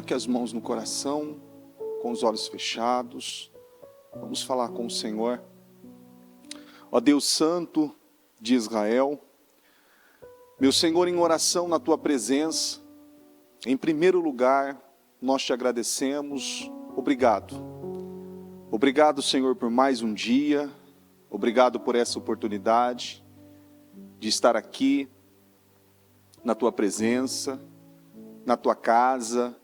Coloque as mãos no coração, com os olhos fechados. Vamos falar com o Senhor. Ó Deus Santo de Israel, meu Senhor, em oração na Tua presença, em primeiro lugar, nós te agradecemos. Obrigado. Obrigado, Senhor, por mais um dia. Obrigado por essa oportunidade de estar aqui na Tua presença, na Tua casa.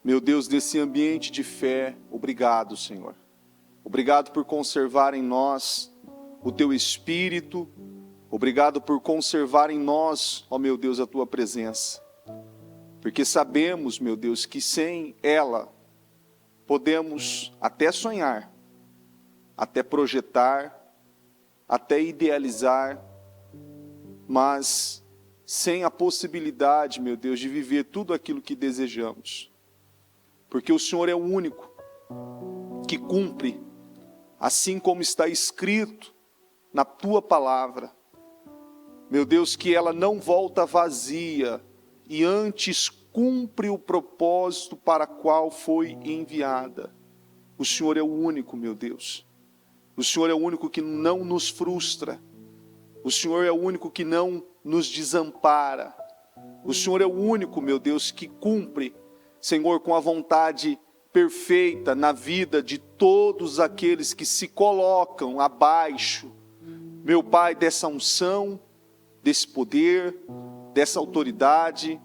Meu Deus, nesse ambiente de fé, obrigado, Senhor. Obrigado por conservar em nós o Teu Espírito. Obrigado por conservar em nós, ó meu Deus, a Tua presença. Porque sabemos, meu Deus, que sem ela podemos até sonhar, até projetar, até idealizar, mas sem a possibilidade, meu Deus, de viver tudo aquilo que desejamos. Porque o Senhor é o único que cumpre, assim como está escrito na Tua palavra. Meu Deus, que ela não volta vazia e antes cumpre o propósito para qual foi enviada. O Senhor é o único, meu Deus. O Senhor é o único que não nos frustra. O Senhor é o único que não nos desampara. O Senhor é o único, meu Deus, que cumpre, Senhor, com a vontade perfeita na vida de todos aqueles que se colocam abaixo, meu Pai, dessa unção, desse poder, dessa autoridade,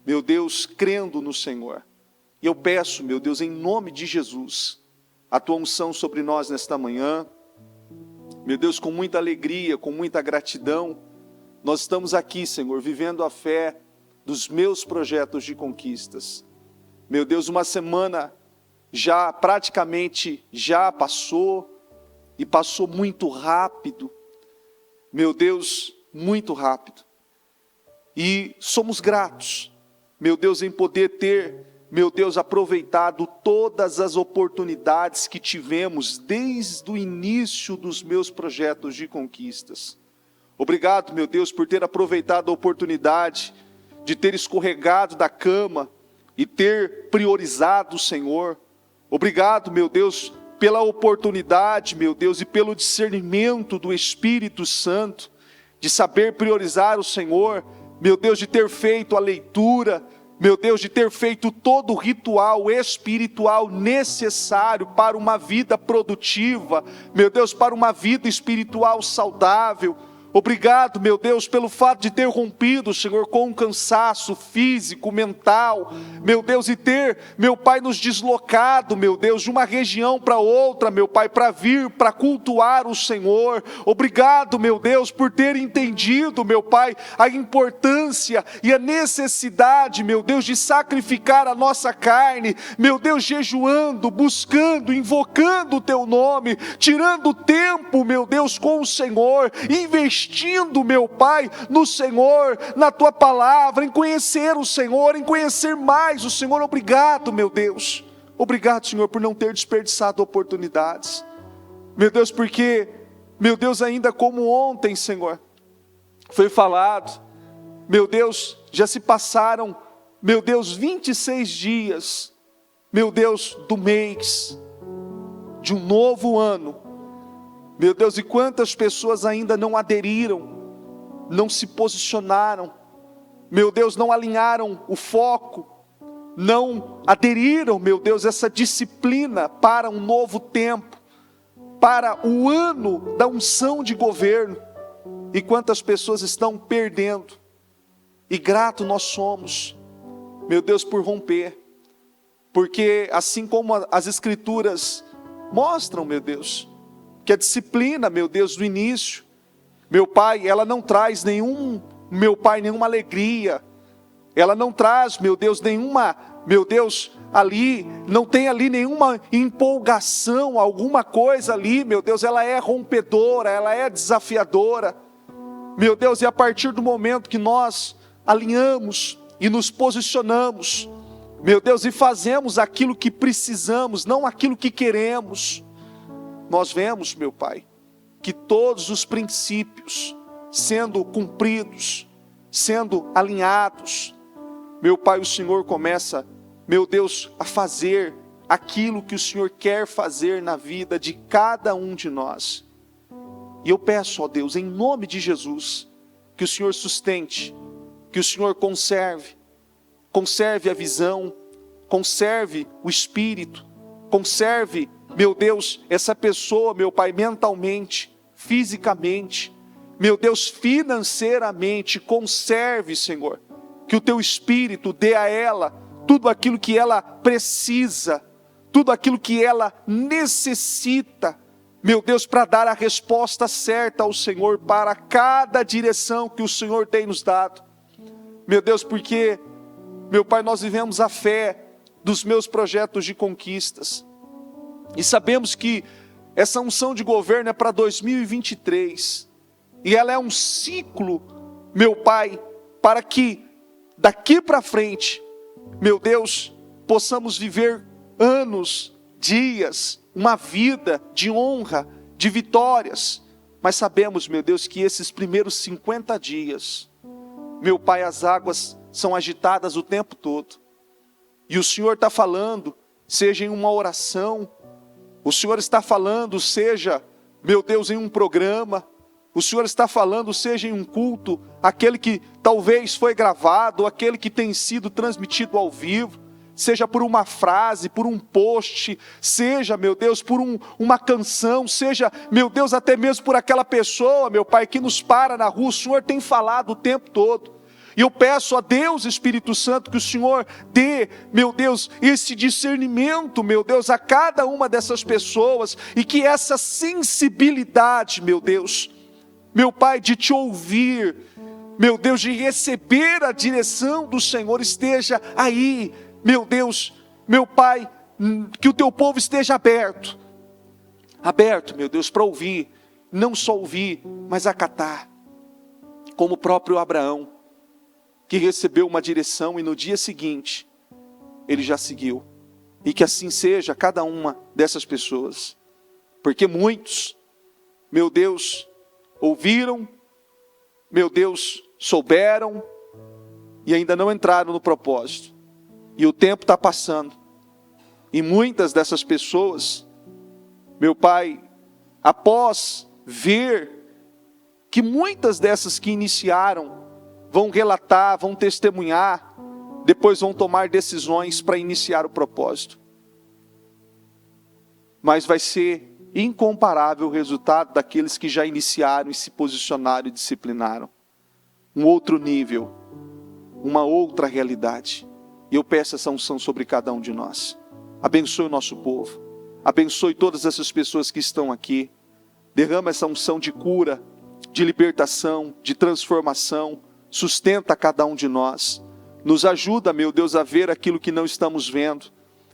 meu Deus, crendo no Senhor. E eu peço, meu Deus, em nome de Jesus, a Tua unção sobre nós nesta manhã. Meu Deus, com muita alegria, com muita gratidão, nós estamos aqui, Senhor, vivendo a fé dos meus projetos de conquistas. Meu Deus, uma semana já praticamente já passou, e passou muito rápido. Meu Deus, muito rápido. E somos gratos, meu Deus, em poder ter, meu Deus, aproveitado todas as oportunidades que tivemos desde o início dos meus projetos de conquistas. Obrigado, meu Deus, por ter aproveitado a oportunidade de ter escorregado da cama e ter priorizado o Senhor. Obrigado, meu Deus, pela oportunidade, meu Deus, e pelo discernimento do Espírito Santo, de saber priorizar o Senhor, meu Deus, de ter feito a leitura, meu Deus, de ter feito todo o ritual espiritual necessário para uma vida produtiva, meu Deus, para uma vida espiritual saudável. Obrigado, meu Deus, pelo fato de ter rompido, Senhor, com um cansaço físico, mental, meu Deus, e ter, meu Pai, nos deslocado, meu Deus, de uma região para outra, meu Pai, para vir, para cultuar o Senhor. Obrigado, meu Deus, por ter entendido, meu Pai, a importância e a necessidade, meu Deus, de sacrificar a nossa carne, meu Deus, jejuando, buscando, invocando o Teu nome, tirando tempo, meu Deus, com o Senhor, investindo, meu Pai, no Senhor, na Tua palavra, em conhecer o Senhor, em conhecer mais o Senhor. Obrigado, meu Deus. Obrigado, Senhor, por não ter desperdiçado oportunidades. Meu Deus, porque, meu Deus, ainda como ontem, Senhor, foi falado, meu Deus, já se passaram, meu Deus, 26 dias, meu Deus, do mês, de um novo ano. Meu Deus, e quantas pessoas ainda não aderiram, não se posicionaram, meu Deus, não alinharam o foco, não aderiram, meu Deus, essa disciplina para um novo tempo, para o ano da unção de governo. E quantas pessoas estão perdendo, e grato nós somos, meu Deus, por romper, porque assim como as Escrituras mostram, meu Deus, que a disciplina, meu Deus, do início, meu Pai, ela não traz nenhuma alegria, ela não traz, meu Deus, nenhuma, meu Deus, ali, não tem ali nenhuma empolgação, alguma coisa ali, meu Deus, ela é rompedora, ela é desafiadora, meu Deus, e a partir do momento que nós alinhamos e nos posicionamos, meu Deus, e fazemos aquilo que precisamos, não aquilo que queremos, nós vemos, meu Pai, que todos os princípios sendo cumpridos, sendo alinhados, meu Pai, o Senhor começa, meu Deus, a fazer aquilo que o Senhor quer fazer na vida de cada um de nós. E eu peço, ó Deus, em nome de Jesus, que o Senhor sustente, que o Senhor conserve a visão, conserve o espírito, conserve, meu Deus, essa pessoa, meu Pai, mentalmente, fisicamente, meu Deus, financeiramente, conserve, Senhor, que o teu espírito dê a ela tudo aquilo que ela precisa, tudo aquilo que ela necessita, meu Deus, para dar a resposta certa ao Senhor, para cada direção que o Senhor tem nos dado. Meu Deus, porque, meu Pai, nós vivemos a fé dos meus projetos de conquistas. E sabemos que essa unção de governo é para 2023. E ela é um ciclo, meu Pai, para que daqui para frente, meu Deus, possamos viver anos, dias, uma vida de honra, de vitórias. Mas sabemos, meu Deus, que esses primeiros 50 dias, meu Pai, as águas são agitadas o tempo todo. E o Senhor está falando, seja em uma oração, o Senhor está falando, seja, meu Deus, em um programa, o Senhor está falando, seja em um culto, aquele que talvez foi gravado, aquele que tem sido transmitido ao vivo, seja por uma frase, por um post, seja, meu Deus, por uma canção, seja, meu Deus, até mesmo por aquela pessoa, meu Pai, que nos para na rua, o Senhor tem falado o tempo todo. E eu peço a Deus, Espírito Santo, que o Senhor dê, meu Deus, esse discernimento, meu Deus, a cada uma dessas pessoas, e que essa sensibilidade, meu Deus, meu Pai, de te ouvir, meu Deus, de receber a direção do Senhor esteja aí, meu Deus, meu Pai, que o teu povo esteja aberto, meu Deus, para ouvir, não só ouvir, mas acatar, como o próprio Abraão, que recebeu uma direção e no dia seguinte, ele já seguiu, e que assim seja cada uma dessas pessoas, porque muitos, meu Deus, ouviram, meu Deus, souberam, e ainda não entraram no propósito, e o tempo está passando, e muitas dessas pessoas, meu Pai, após ver que muitas dessas que iniciaram, vão relatar, vão testemunhar, depois vão tomar decisões para iniciar o propósito, mas vai ser incomparável o resultado daqueles que já iniciaram e se posicionaram e disciplinaram, um outro nível, uma outra realidade. E eu peço essa unção sobre cada um de nós. Abençoe o nosso povo. Abençoe todas essas pessoas que estão aqui. Derrama essa unção de cura, de libertação, de transformação. Sustenta cada um de nós. Nos ajuda, meu Deus, a ver aquilo que não estamos vendo.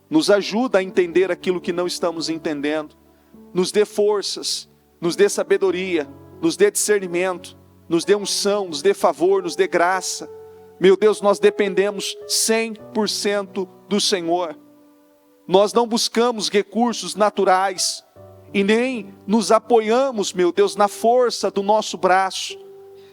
Nos ajuda a entender aquilo que não estamos entendendo. Nos dê forças, nos dê sabedoria, nos dê discernimento, nos dê unção, nos dê favor, nos dê graça. Meu Deus, nós dependemos 100% do Senhor. Nós não buscamos recursos naturais e nem nos apoiamos, meu Deus, na força do nosso braço.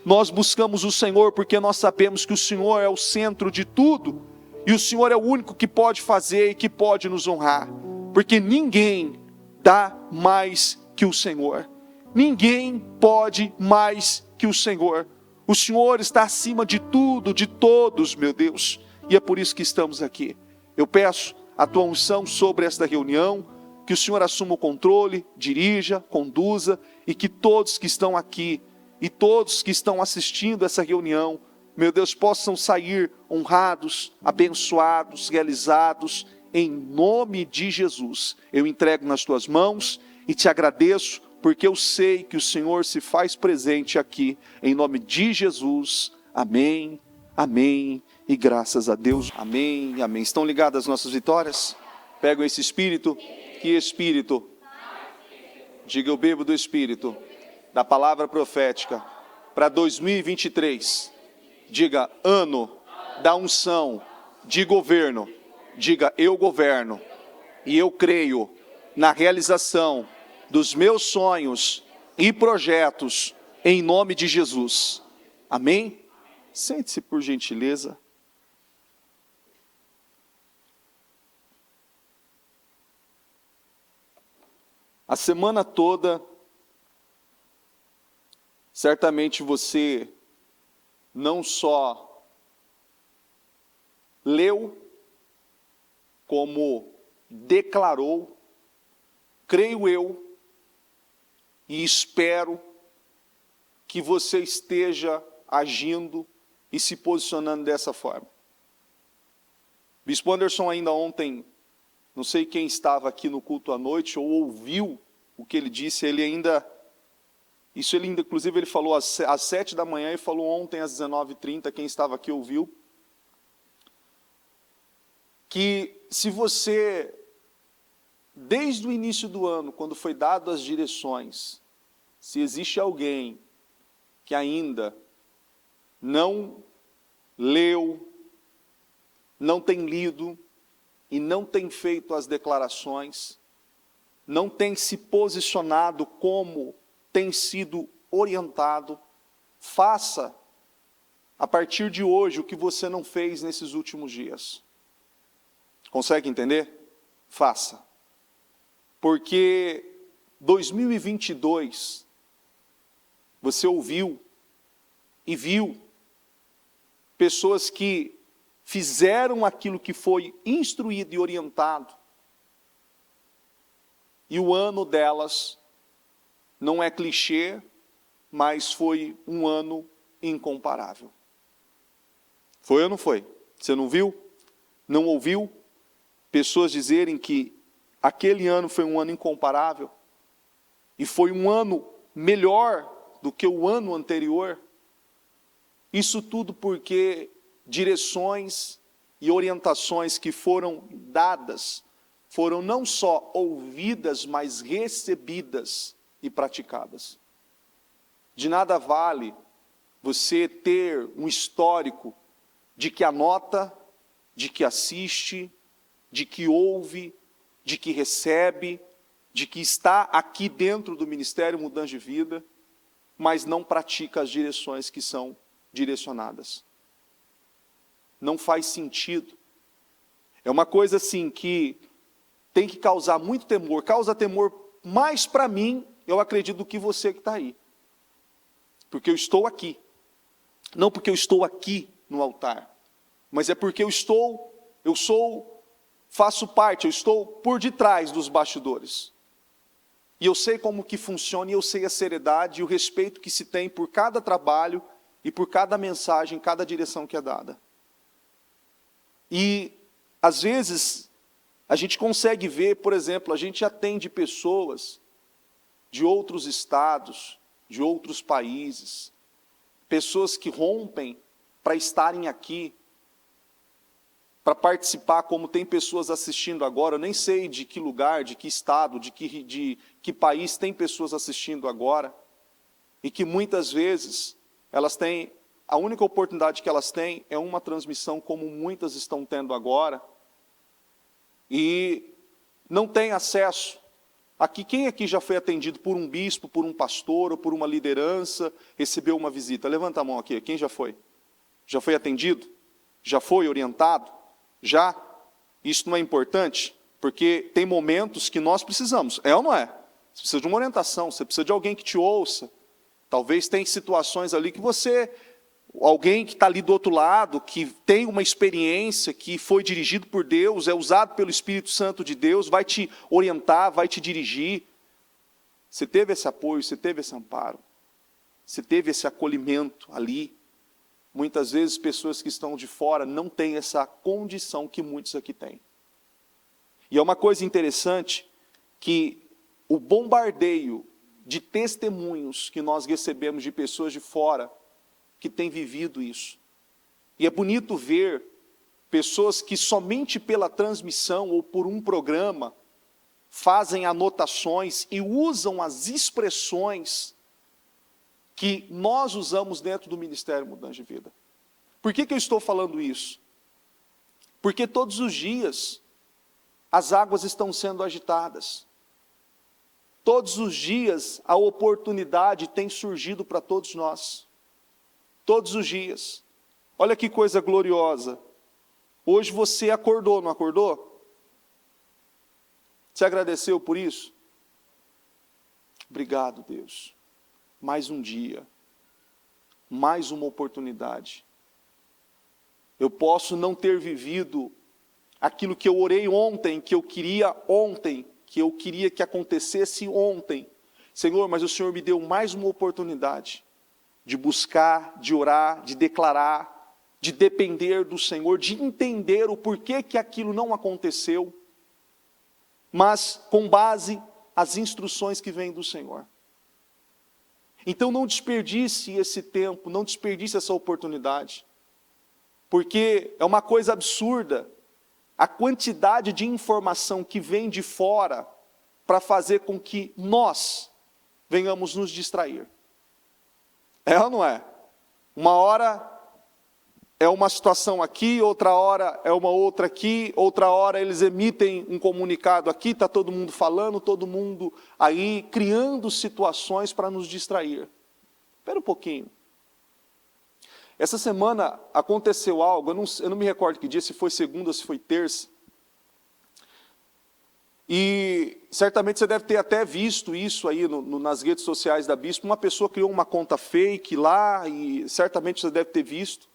Nós buscamos o Senhor porque nós sabemos que o Senhor é o centro de tudo e o Senhor é o único que pode fazer e que pode nos honrar, porque ninguém dá mais que o Senhor. Ninguém pode mais que o Senhor. O Senhor está acima de tudo, de todos, meu Deus. E é por isso que estamos aqui. Eu peço a tua unção sobre esta reunião, que o Senhor assuma o controle, dirija, conduza, e que todos que estão aqui, e todos que estão assistindo essa reunião, meu Deus, possam sair honrados, abençoados, realizados, em nome de Jesus. Eu entrego nas tuas mãos e te agradeço, porque eu sei que o Senhor se faz presente aqui, em nome de Jesus. Amém, amém, e graças a Deus. Amém, amém. Estão ligadas as nossas vitórias? Pegam esse Espírito. Que Espírito? Diga, eu bebo do Espírito, da palavra profética, para 2023. Diga, ano da unção de governo. Diga, eu governo, e eu creio na realização dos meus sonhos e projetos, em nome de Jesus. Amém? Sente-se por gentileza. A semana toda, certamente você não só leu, como declarou, creio eu, e espero que você esteja agindo e se posicionando dessa forma. Bispo Anderson ainda ontem, não sei quem estava aqui no culto à noite ou ouviu o que ele disse, ele ainda inclusive ele falou às 7 da manhã e falou ontem às 19h30, quem estava aqui ouviu, que se você, desde o início do ano, quando foi dado as direções, se existe alguém que ainda não leu, não tem lido e não tem feito as declarações, não tem se posicionado como tem sido orientado, faça a partir de hoje o que você não fez nesses últimos dias. Consegue entender? Faça. Porque 2022, você ouviu e viu pessoas que fizeram aquilo que foi instruído e orientado, e o ano delas não é clichê, mas foi um ano incomparável. Foi ou não foi? Você não viu? Não ouviu? Pessoas dizerem que aquele ano foi um ano incomparável, e foi um ano melhor do que o ano anterior. Isso tudo porque direções e orientações que foram dadas, foram não só ouvidas, mas recebidas e praticadas. De nada vale você ter um histórico de que anota, de que assiste, de que ouve, de que recebe, de que está aqui dentro do Ministério Mudança de Vida, mas não pratica as direções que são direcionadas. Não faz sentido. É uma coisa assim que tem que causar muito temor, causa temor mais para mim, eu acredito, do que você que está aí. Porque eu estou aqui. Não porque eu estou aqui no altar, mas é porque faço parte, eu estou por detrás dos bastidores. E eu sei como que funciona, e eu sei a seriedade e o respeito que se tem por cada trabalho e por cada mensagem, cada direção que é dada. E, às vezes, a gente consegue ver, por exemplo, a gente atende pessoas de outros estados, de outros países, pessoas que rompem para estarem aqui, para participar, como tem pessoas assistindo agora, eu nem sei de que lugar, de que estado, de que país tem pessoas assistindo agora, e que muitas vezes elas têm, a única oportunidade que elas têm é uma transmissão como muitas estão tendo agora, e não tem acesso. Aqui, quem aqui já foi atendido por um bispo, por um pastor, ou por uma liderança, recebeu uma visita? Levanta a mão aqui, quem já foi? Já foi atendido? Já foi orientado? Já? Isso não é importante? Porque tem momentos que nós precisamos, é ou não é? Você precisa de uma orientação, você precisa de alguém que te ouça. Talvez tem situações ali que alguém que está ali do outro lado, que tem uma experiência, que foi dirigido por Deus, é usado pelo Espírito Santo de Deus, vai te orientar, vai te dirigir. Você teve esse apoio, você teve esse amparo, você teve esse acolhimento ali. Muitas vezes pessoas que estão de fora não têm essa condição que muitos aqui têm. E é uma coisa interessante que o bombardeio de testemunhos que nós recebemos de pessoas de fora que têm vivido isso. E é bonito ver pessoas que somente pela transmissão ou por um programa fazem anotações e usam as expressões que nós usamos dentro do Ministério Mudança de Vida. Por que eu estou falando isso? Porque todos os dias as águas estão sendo agitadas. Todos os dias a oportunidade tem surgido para todos nós. Todos os dias. Olha que coisa gloriosa. Hoje você acordou, não acordou? Você agradeceu por isso? Obrigado, Deus. Mais um dia, mais uma oportunidade. Eu posso não ter vivido aquilo que eu orei ontem, que eu queria que acontecesse ontem. Senhor, mas o Senhor me deu mais uma oportunidade de buscar, de orar, de declarar, de depender do Senhor, de entender o porquê que aquilo não aconteceu, mas com base as instruções que vêm do Senhor. Então não desperdice esse tempo, não desperdice essa oportunidade, porque é uma coisa absurda a quantidade de informação que vem de fora para fazer com que nós venhamos nos distrair. É ou não é? Uma hora é uma situação aqui, outra hora é uma outra aqui, outra hora eles emitem um comunicado aqui, está todo mundo falando, todo mundo aí criando situações para nos distrair. Espera um pouquinho. Essa semana aconteceu algo, eu não me recordo que dia, se foi segunda ou se foi terça, e certamente você deve ter até visto isso aí nas redes sociais da Bispo. Uma pessoa criou uma conta fake lá, e certamente você deve ter visto.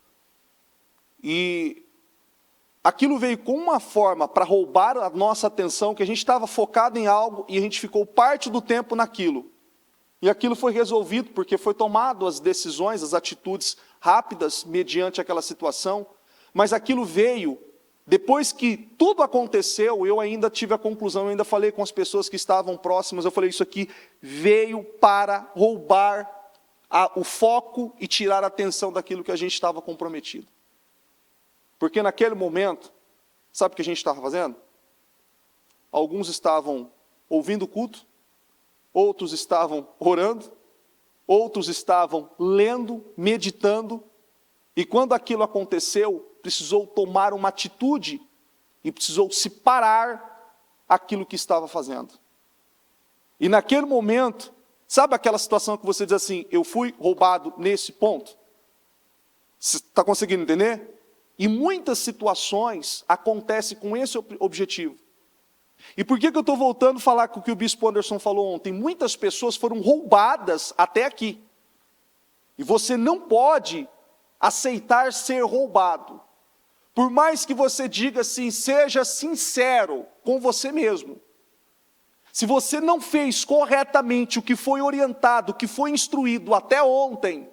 E aquilo veio com uma forma para roubar a nossa atenção, que a gente estava focado em algo e a gente ficou parte do tempo naquilo. E aquilo foi resolvido porque foi tomado as decisões, as atitudes rápidas mediante aquela situação. Mas aquilo veio, depois que tudo aconteceu, eu ainda tive a conclusão, eu ainda falei com as pessoas que estavam próximas, eu falei, isso aqui veio para roubar o foco e tirar a atenção daquilo que a gente estava comprometido. Porque naquele momento, sabe o que a gente estava fazendo? Alguns estavam ouvindo o culto, outros estavam orando, outros estavam lendo, meditando, e quando aquilo aconteceu, precisou tomar uma atitude e precisou se parar aquilo que estava fazendo. E naquele momento, sabe aquela situação que você diz assim, eu fui roubado nesse ponto? Você está conseguindo entender? E muitas situações acontecem com esse objetivo. E por que eu estou voltando a falar com o que o Bispo Anderson falou ontem? Muitas pessoas foram roubadas até aqui. E você não pode aceitar ser roubado. Por mais que você diga assim, seja sincero com você mesmo. Se você não fez corretamente o que foi orientado, o que foi instruído até ontem,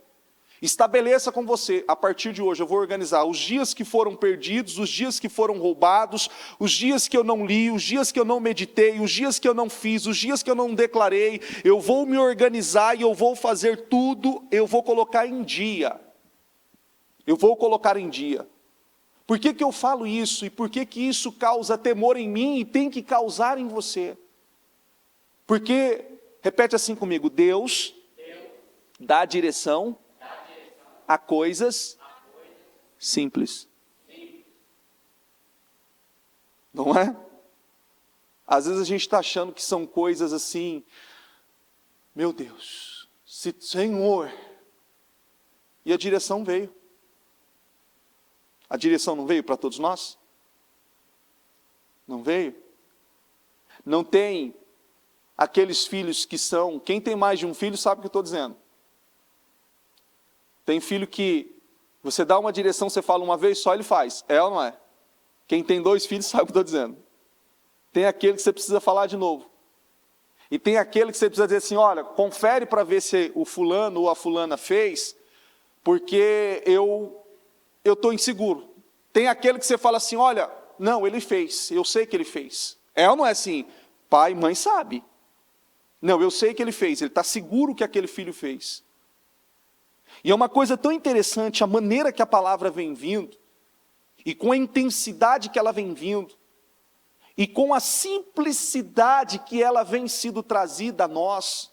estabeleça com você, a partir de hoje eu vou organizar os dias que foram perdidos, os dias que foram roubados, os dias que eu não li, os dias que eu não meditei, os dias que eu não fiz, os dias que eu não declarei, eu vou me organizar e eu vou fazer tudo, eu vou colocar em dia. Eu vou colocar em dia. Por que eu falo isso? E por que isso causa temor em mim e tem que causar em você? Porque, repete assim comigo, Deus dá direção a coisas simples. Não é? Às vezes a gente está achando que são coisas assim, meu Deus, Senhor, e a direção veio. A direção não veio para todos nós? Não veio? Não tem aqueles filhos que são, quem tem mais de um filho sabe o que eu estou dizendo. Tem filho que você dá uma direção, você fala uma vez só, ele faz. É ou não é? Quem tem 2 filhos sabe o que eu estou dizendo. Tem aquele que você precisa falar de novo. E tem aquele que você precisa dizer assim, olha, confere para ver se o fulano ou a fulana fez, porque eu estou inseguro. Tem aquele que você fala assim, olha, não, ele fez, eu sei que ele fez. É ou não é assim? Pai, mãe sabe. Não, eu sei que ele fez, ele está seguro que aquele filho fez. E é uma coisa tão interessante a maneira que a palavra vem vindo, e com a intensidade que ela vem vindo, e com a simplicidade que ela vem sendo trazida a nós,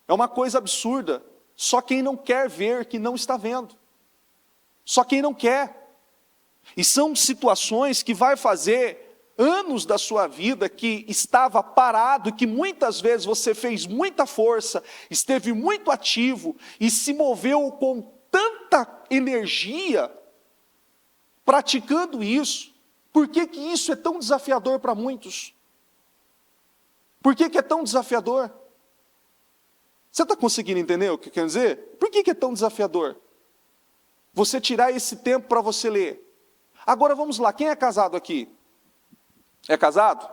é uma coisa absurda. Só quem não quer ver que não está vendo. Só quem não quer. E são situações que vai fazer anos da sua vida que estava parado, e que muitas vezes você fez muita força, esteve muito ativo e se moveu com tanta energia praticando isso. Por que isso é tão desafiador para muitos? Por que é tão desafiador? Você está conseguindo entender o que eu quero dizer? Por que é tão desafiador? Você tirar esse tempo para você ler. Agora vamos lá, quem é casado aqui? É casado?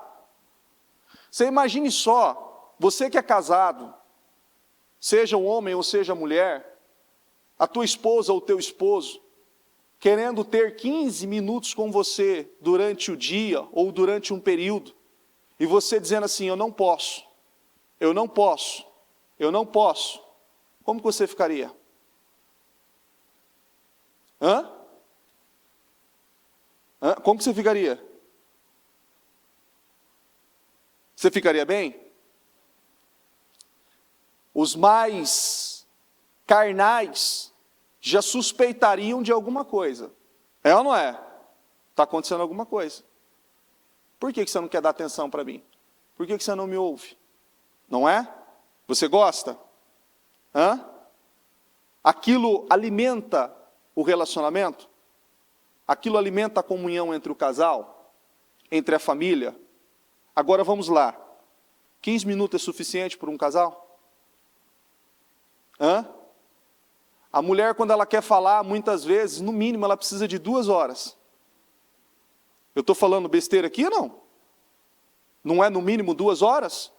Você imagine só, você que é casado, seja um homem ou seja mulher, a tua esposa ou o teu esposo, querendo ter 15 minutos com você durante o dia ou durante um período, e você dizendo assim, eu não posso, eu não posso, eu não posso, como que você ficaria? Hã? Como que você ficaria? Você ficaria bem? Os mais carnais já suspeitariam de alguma coisa. É ou não é? Está acontecendo alguma coisa. Por que você não quer dar atenção para mim? Por que você não me ouve? Não é? Você gosta? Aquilo alimenta o relacionamento? Aquilo alimenta a comunhão entre o casal? Entre a família? Agora vamos lá. 15 minutos é suficiente para um casal? A mulher, quando ela quer falar, muitas vezes, no mínimo, ela precisa de 2 horas. Eu estou falando besteira aqui ou não? Não é no mínimo 2 horas?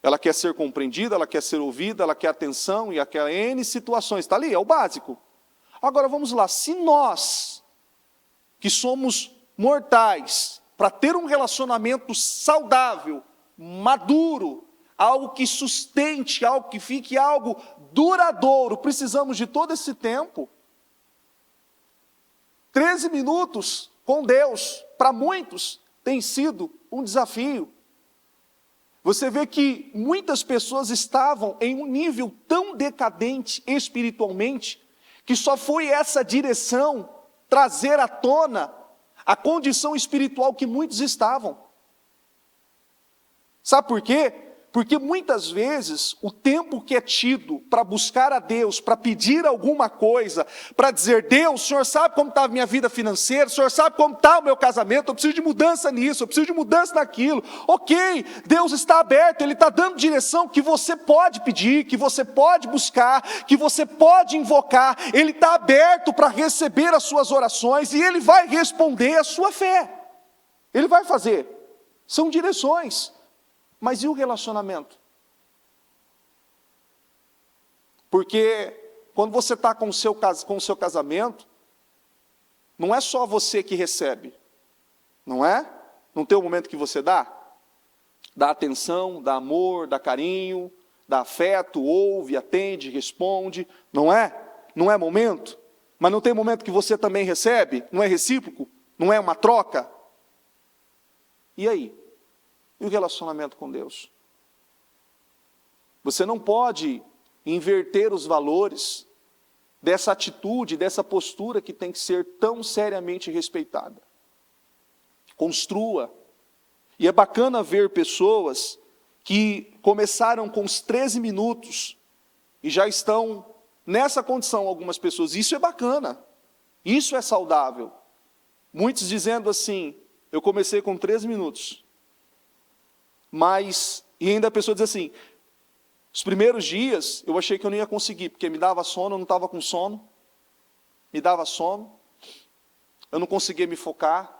Ela quer ser compreendida, ela quer ser ouvida, ela quer atenção e aquela N situações. Está ali, é o básico. Agora vamos lá, se nós, que somos mortais, para ter um relacionamento saudável, maduro, algo que sustente, algo que fique algo duradouro, precisamos de todo esse tempo. 13 minutos com Deus, para muitos, tem sido um desafio. Você vê que muitas pessoas estavam em um nível tão decadente espiritualmente, que só foi essa direção trazer à tona a condição espiritual que muitos estavam. Sabe por quê? Porque muitas vezes o tempo que é tido para buscar a Deus, para pedir alguma coisa, para dizer, Deus, o Senhor sabe como está a minha vida financeira, o Senhor sabe como está o meu casamento, eu preciso de mudança nisso, eu preciso de mudança naquilo. Ok, Deus está aberto, Ele está dando direção que você pode pedir, que você pode buscar, que você pode invocar. Ele está aberto para receber as suas orações e Ele vai responder a sua fé. Ele vai fazer. São direções. Mas e o relacionamento? Porque quando você está com o seu casamento, não é só você que recebe, não é? Não tem o momento que você dá? Dá atenção, dá amor, dá carinho, dá afeto, ouve, atende, responde, não é? Não é momento? Mas não tem momento que você também recebe? Não é recíproco? Não é uma troca? E aí? E o relacionamento com Deus? Você não pode inverter os valores dessa atitude, dessa postura que tem que ser tão seriamente respeitada. Construa. E é bacana ver pessoas que começaram com os 13 minutos e já estão nessa condição, algumas pessoas. Isso é bacana. Isso é saudável. Muitos dizendo assim, eu comecei com 13 minutos. E ainda a pessoa diz assim, os primeiros dias eu achei que eu não ia conseguir, porque me dava sono, eu não estava com sono, me dava sono, eu não conseguia me focar,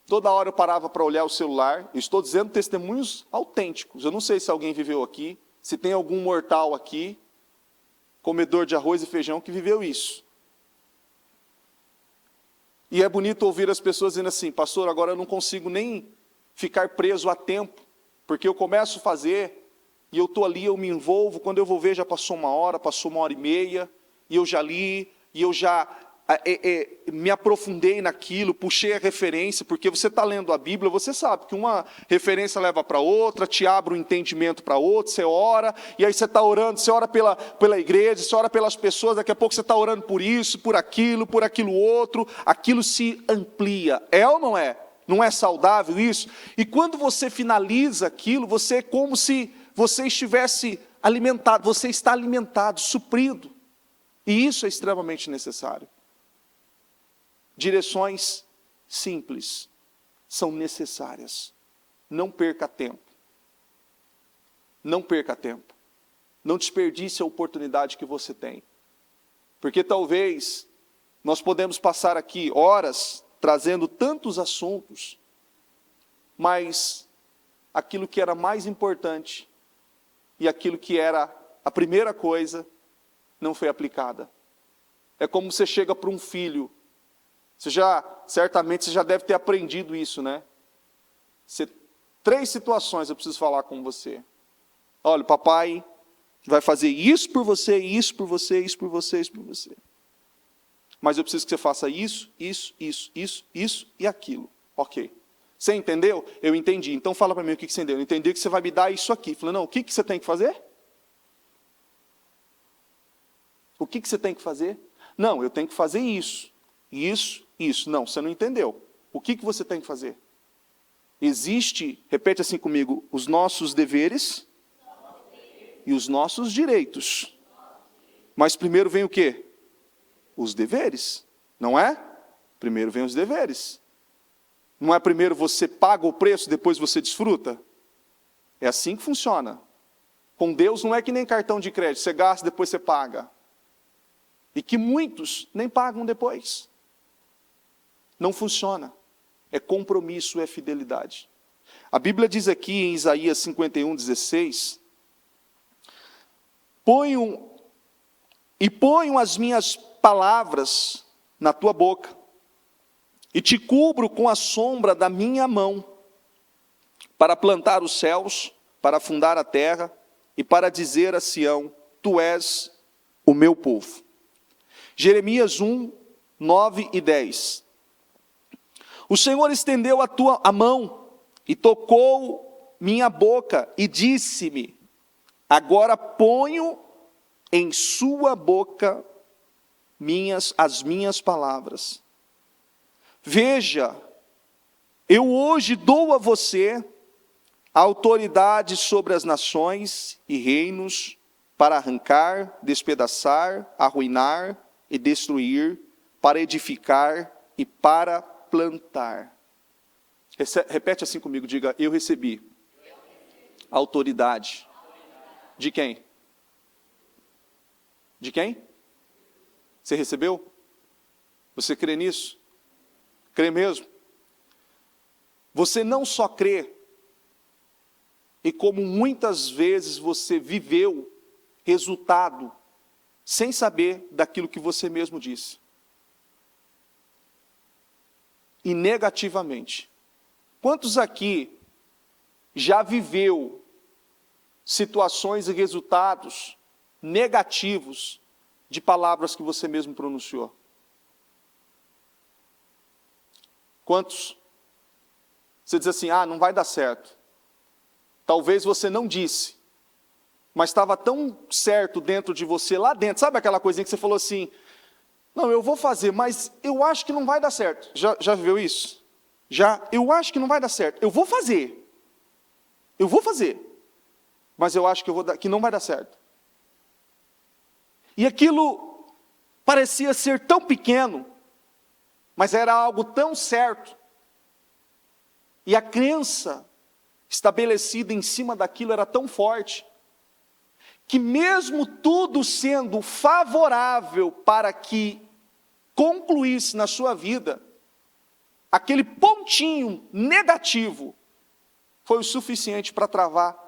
toda hora eu parava para olhar o celular. Eu estou dizendo testemunhos autênticos, eu não sei se alguém viveu aqui, se tem algum mortal aqui, comedor de arroz e feijão, que viveu isso. E é bonito ouvir as pessoas dizendo assim, pastor, agora eu não consigo nem ficar preso a tempo, porque eu começo a fazer, e eu estou ali, eu me envolvo, quando eu vou ver já passou 1 hora, passou 1h30, e eu já li, e eu já me aprofundei naquilo, puxei a referência, porque você está lendo a Bíblia, você sabe que uma referência leva para outra, te abre um entendimento para outra, você ora, e aí você está orando, você ora pela igreja, você ora pelas pessoas, daqui a pouco você está orando por isso, por aquilo outro, aquilo se amplia, é ou não é? Não é saudável isso? E quando você finaliza aquilo, você é como se você estivesse alimentado, você está alimentado, suprido. E isso é extremamente necessário. Direções simples são necessárias. Não perca tempo. não perca tempo. Não desperdice a oportunidade que você tem. Porque talvez nós podemos passar aqui horas trazendo tantos assuntos, mas aquilo que era mais importante e aquilo que era a primeira coisa não foi aplicada. É como você chega para um filho, certamente você já deve ter aprendido isso, né? 3 situações eu preciso falar com você. Olha, o papai vai fazer isso por você, isso por você, isso por você, isso por você. Mas eu preciso que você faça isso e aquilo. Ok. Você entendeu? Eu entendi. Então fala para mim o que você entendeu. Eu entendi que você vai me dar isso aqui. Falei, não, o que você tem que fazer? O que você tem que fazer? Não, eu tenho que fazer isso. Isso. Não, você não entendeu. O que você tem que fazer? Existe, repete assim comigo, os nossos deveres e os nossos direitos. Mas primeiro vem o quê? Os deveres, não é? Primeiro vem os deveres. Não é primeiro você paga o preço, depois você desfruta? É assim que funciona. Com Deus não é que nem cartão de crédito, você gasta, depois você paga. E que muitos nem pagam depois. Não funciona. É compromisso, é fidelidade. A Bíblia diz aqui em Isaías 51:16, ponho as minhas palavras na tua boca, e te cubro com a sombra da minha mão, para plantar os céus, para fundar a terra, e para dizer a Sião, tu és o meu povo. Jeremias 1:9 e 10. O Senhor estendeu a mão e tocou minha boca e disse-me, agora ponho em sua boca as minhas palavras. Veja, eu hoje dou a você a autoridade sobre as nações e reinos para arrancar, despedaçar, arruinar e destruir, para edificar e para plantar. Repete assim comigo, diga, eu recebi autoridade. De quem? De quem? Você recebeu? Você crê nisso? Crê mesmo? Você não só crê, e como muitas vezes você viveu resultado, sem saber daquilo que você mesmo disse. E negativamente. Quantos aqui já viveu situações e resultados negativos de palavras que você mesmo pronunciou? Quantos? Você diz assim, não vai dar certo. Talvez você não disse, mas estava tão certo dentro de você, lá dentro, sabe aquela coisinha que você falou assim, não, eu vou fazer, mas eu acho que não vai dar certo. Já viveu isso? Já, eu acho que não vai dar certo. Eu vou fazer, mas eu acho que não vai dar certo. E aquilo parecia ser tão pequeno, mas era algo tão certo. E a crença estabelecida em cima daquilo era tão forte, que mesmo tudo sendo favorável para que concluísse na sua vida, aquele pontinho negativo foi o suficiente para travar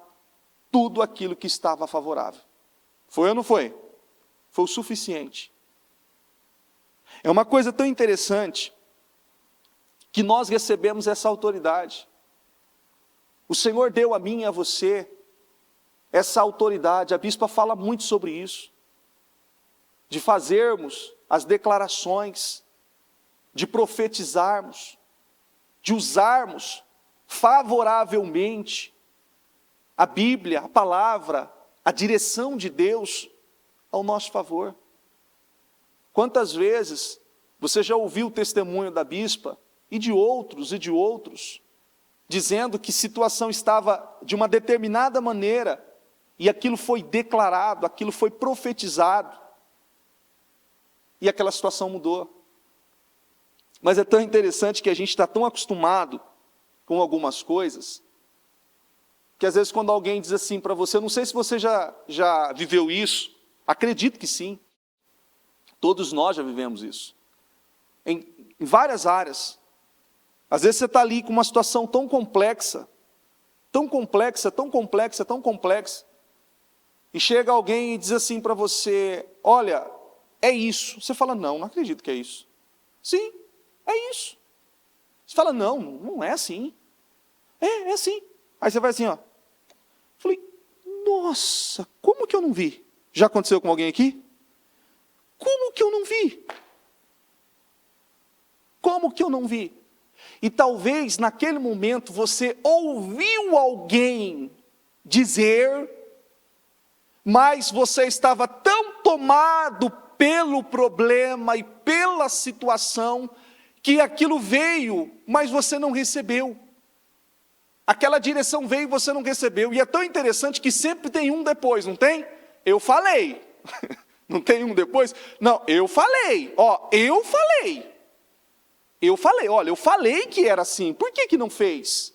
tudo aquilo que estava favorável. Foi ou não foi? Foi o suficiente. É uma coisa tão interessante que nós recebemos essa autoridade. O Senhor deu a mim e a você essa autoridade. A bispa fala muito sobre isso, de fazermos as declarações, de profetizarmos, de usarmos favoravelmente a Bíblia, a palavra, a direção de Deus ao nosso favor. Quantas vezes você já ouviu o testemunho da bispa e de outros, dizendo que situação estava de uma determinada maneira, e aquilo foi declarado, aquilo foi profetizado, e aquela situação mudou. Mas é tão interessante que a gente está tão acostumado com algumas coisas, que às vezes quando alguém diz assim para você, não sei se você já viveu isso, acredito que sim, todos nós já vivemos isso, em várias áreas. Às vezes você está ali com uma situação tão complexa, tão complexa, tão complexa, tão complexa, e chega alguém e diz assim para você, olha, é isso. Você fala, não acredito que é isso. Sim, é isso. Você fala, não é assim. É assim. Aí você vai assim, ó. Falei, nossa, como que eu não vi? Já aconteceu com alguém aqui? Como que eu não vi? Como que eu não vi? E talvez naquele momento você ouviu alguém dizer, mas você estava tão tomado pelo problema e pela situação, que aquilo veio, mas você não recebeu. Aquela direção veio e você não recebeu. E é tão interessante que sempre tem um depois, não tem? Eu falei. Não tem um depois? Não, eu falei. Ó, eu falei. Eu falei, olha, eu falei que era assim. Por que não fez?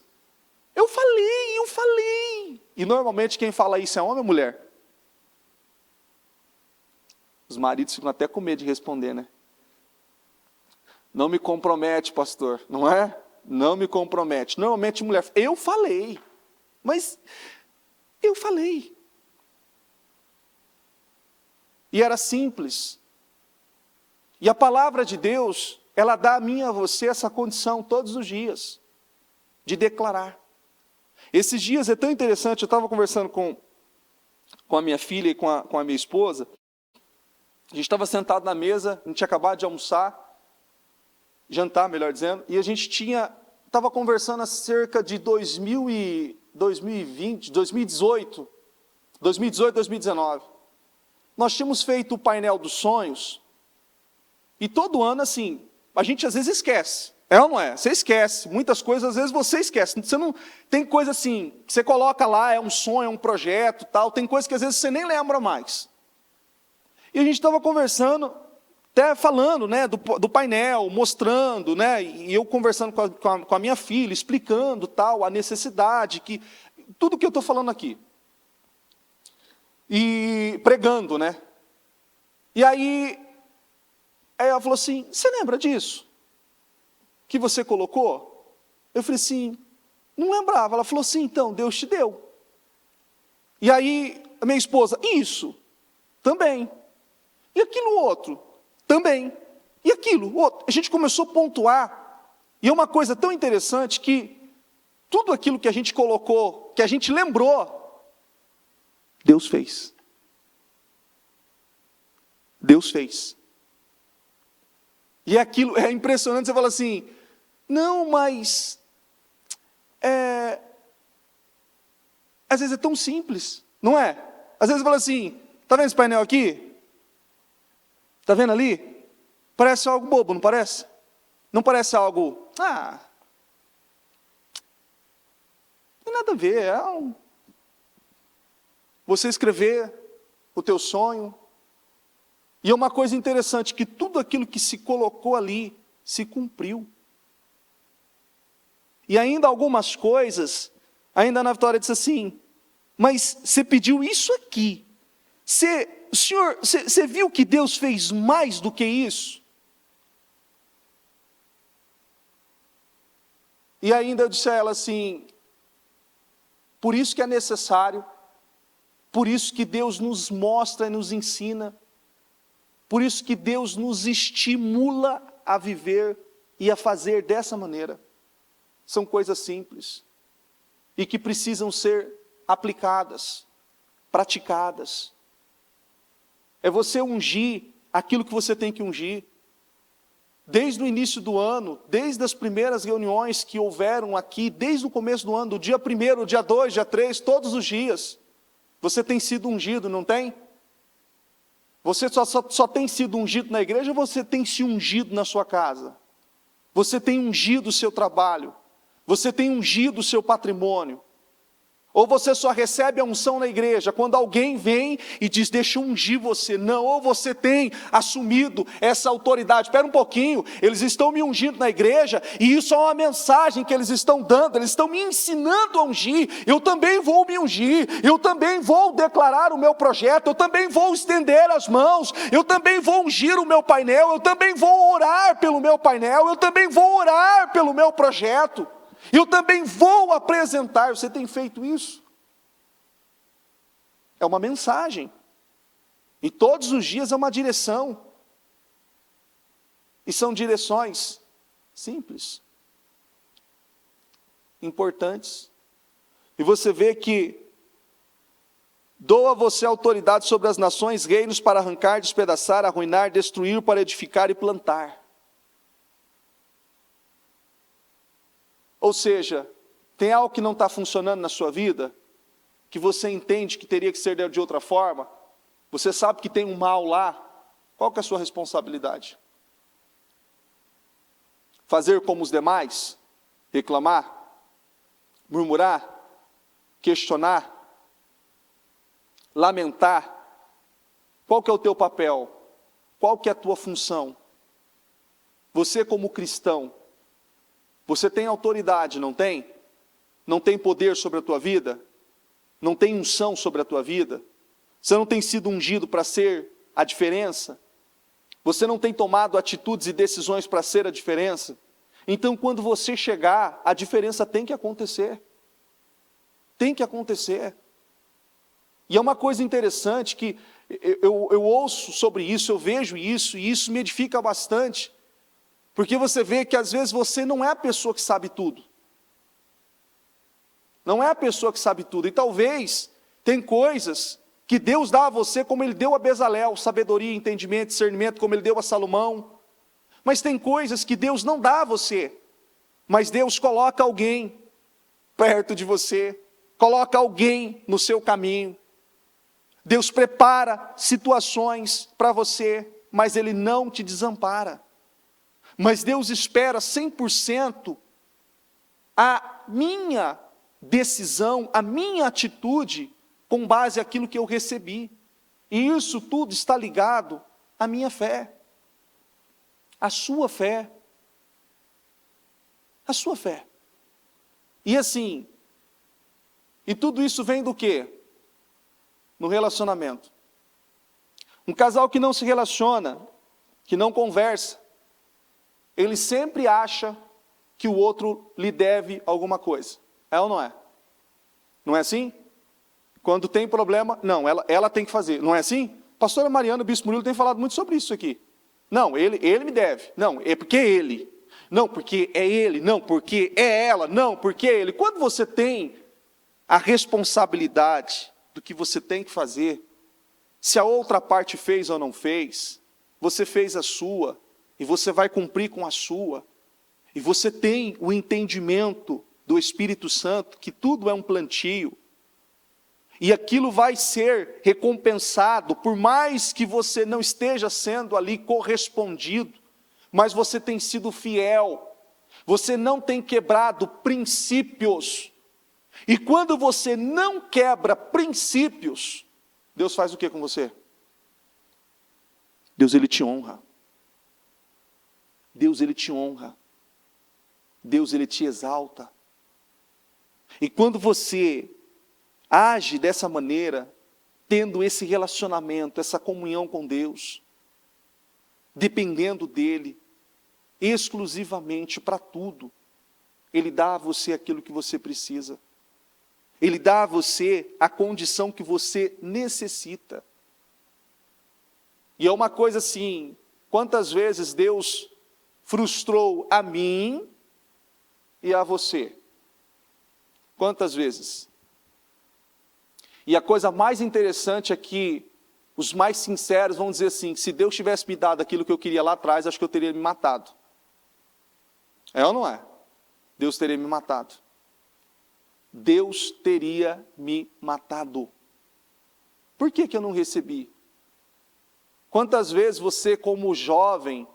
Eu falei. E normalmente quem fala isso é homem ou mulher? Os maridos ficam até com medo de responder, né? Não me compromete, pastor, não é? Não me compromete. Normalmente mulher, eu falei, mas eu falei. E era simples. E a palavra de Deus, ela dá a mim e a você essa condição todos os dias, de declarar. Esses dias é tão interessante, eu estava conversando com a minha filha e com a minha esposa. A gente estava sentado na mesa, a gente tinha acabado de jantar, melhor dizendo, e a gente estava conversando acerca de 2020, 2018, 2019. Nós tínhamos feito o painel dos sonhos, e todo ano, assim, a gente às vezes esquece. É ou não é? Você esquece. Muitas coisas, às vezes, você esquece. Você não, tem coisa assim, que você coloca lá, é um sonho, é um projeto, tal. Tem coisa que às vezes você nem lembra mais. E a gente estava conversando, até falando, né, do painel, mostrando, né, e eu conversando com a minha filha, explicando tal, a necessidade, tudo que eu estou falando aqui. E pregando, né. E aí ela falou assim, você lembra disso? Que você colocou? Eu falei assim, não lembrava. Ela falou assim, então, Deus te deu. E aí, a minha esposa, isso, também. E aquilo outro, também. E aquilo outro. A gente começou a pontuar, e é uma coisa tão interessante que tudo aquilo que a gente colocou, que a gente lembrou, Deus fez. Deus fez. E aquilo é impressionante, você fala assim, não, mas às vezes é tão simples, não é? Às vezes você fala assim, está vendo esse painel aqui? Está vendo ali? Parece algo bobo, não parece? Não parece algo, não tem nada a ver, você escrever o teu sonho. E é uma coisa interessante, que tudo aquilo que se colocou ali, se cumpriu. E ainda algumas coisas, ainda na Vitória disse assim, mas você pediu isso aqui, Senhor, você viu que Deus fez mais do que isso? E ainda eu disse a ela assim, por isso que é necessário, por isso que Deus nos mostra e nos ensina, por isso que Deus nos estimula a viver e a fazer dessa maneira. São coisas simples e que precisam ser aplicadas, praticadas. É você ungir aquilo que você tem que ungir. Desde o início do ano, desde as primeiras reuniões que houveram aqui, desde o começo do ano, do dia 1º, dia 2, dia 3, todos os dias, você tem sido ungido, não tem? Você só tem sido ungido na igreja ou você tem se ungido na sua casa? Você tem ungido o seu trabalho? Você tem ungido o seu patrimônio? Ou você só recebe a unção na igreja quando alguém vem e diz, deixa eu ungir você. Não, ou você tem assumido essa autoridade. Espera um pouquinho, eles estão me ungindo na igreja e isso é uma mensagem que eles estão dando, eles estão me ensinando a ungir. Eu também vou me ungir, eu também vou declarar o meu projeto, eu também vou estender as mãos, eu também vou ungir o meu painel, eu também vou orar pelo meu painel, eu também vou orar pelo meu projeto. Eu também vou apresentar. Você tem feito isso? É uma mensagem. E todos os dias é uma direção. E são direções simples, importantes. E você vê que doa você autoridade sobre as nações, reinos para arrancar, despedaçar, arruinar, destruir, para edificar e plantar. Ou seja, tem algo que não está funcionando na sua vida, que você entende que teria que ser de outra forma, você sabe que tem um mal lá, qual que é a sua responsabilidade? Fazer como os demais? Reclamar? Murmurar? Questionar? Lamentar? Qual que é o teu papel? Qual que é a tua função? Você como cristão, você tem autoridade, não tem? Não tem poder sobre a tua vida? Não tem unção sobre a tua vida? Você não tem sido ungido para ser a diferença? Você não tem tomado atitudes e decisões para ser a diferença? Então, quando você chegar, a diferença tem que acontecer. Tem que acontecer. E é uma coisa interessante que eu ouço sobre isso, eu vejo isso, e isso me edifica bastante. Porque você vê que às vezes você não é a pessoa que sabe tudo. Não é a pessoa que sabe tudo. E talvez tem coisas que Deus dá a você como Ele deu a Bezalel, sabedoria, entendimento, discernimento, como Ele deu a Salomão. Mas tem coisas que Deus não dá a você. Mas Deus coloca alguém perto de você. Coloca alguém no seu caminho. Deus prepara situações para você, mas Ele não te desampara. Mas Deus espera 100% a minha decisão, a minha atitude, com base naquilo que eu recebi. E isso tudo está ligado à minha fé. À sua fé. À sua fé. E assim, e tudo isso vem do quê? No relacionamento. Um casal que não se relaciona, que não conversa, ele sempre acha que o outro lhe deve alguma coisa. É ou não é? Não é assim? Quando tem problema, não, ela tem que fazer. Não é assim? Pastora Mariana, o Bispo Murilo tem falado muito sobre isso aqui. Não, ele me deve. Não, é porque é ele. Não, porque é ele. Não, porque é ela. Não, porque é ele. Quando você tem a responsabilidade do que você tem que fazer, se a outra parte fez ou não fez, você fez a sua, e você vai cumprir com a sua, e você tem o entendimento do Espírito Santo, que tudo é um plantio, e aquilo vai ser recompensado, por mais que você não esteja sendo ali correspondido, mas você tem sido fiel, você não tem quebrado princípios, e quando você não quebra princípios, Deus faz o que com você? Deus, Ele te honra. Deus, Ele te honra. Deus, Ele te exalta. E quando você age dessa maneira, tendo esse relacionamento, essa comunhão com Deus, dependendo dEle, exclusivamente para tudo, Ele dá a você aquilo que você precisa. Ele dá a você a condição que você necessita. E é uma coisa assim, quantas vezes Deus frustrou a mim e a você? Quantas vezes? E a coisa mais interessante é que os mais sinceros vão dizer assim, se Deus tivesse me dado aquilo que eu queria lá atrás, acho que eu teria me matado. É ou não é? Deus teria me matado. Deus teria me matado. Por que eu não recebi? Quantas vezes você, como jovem,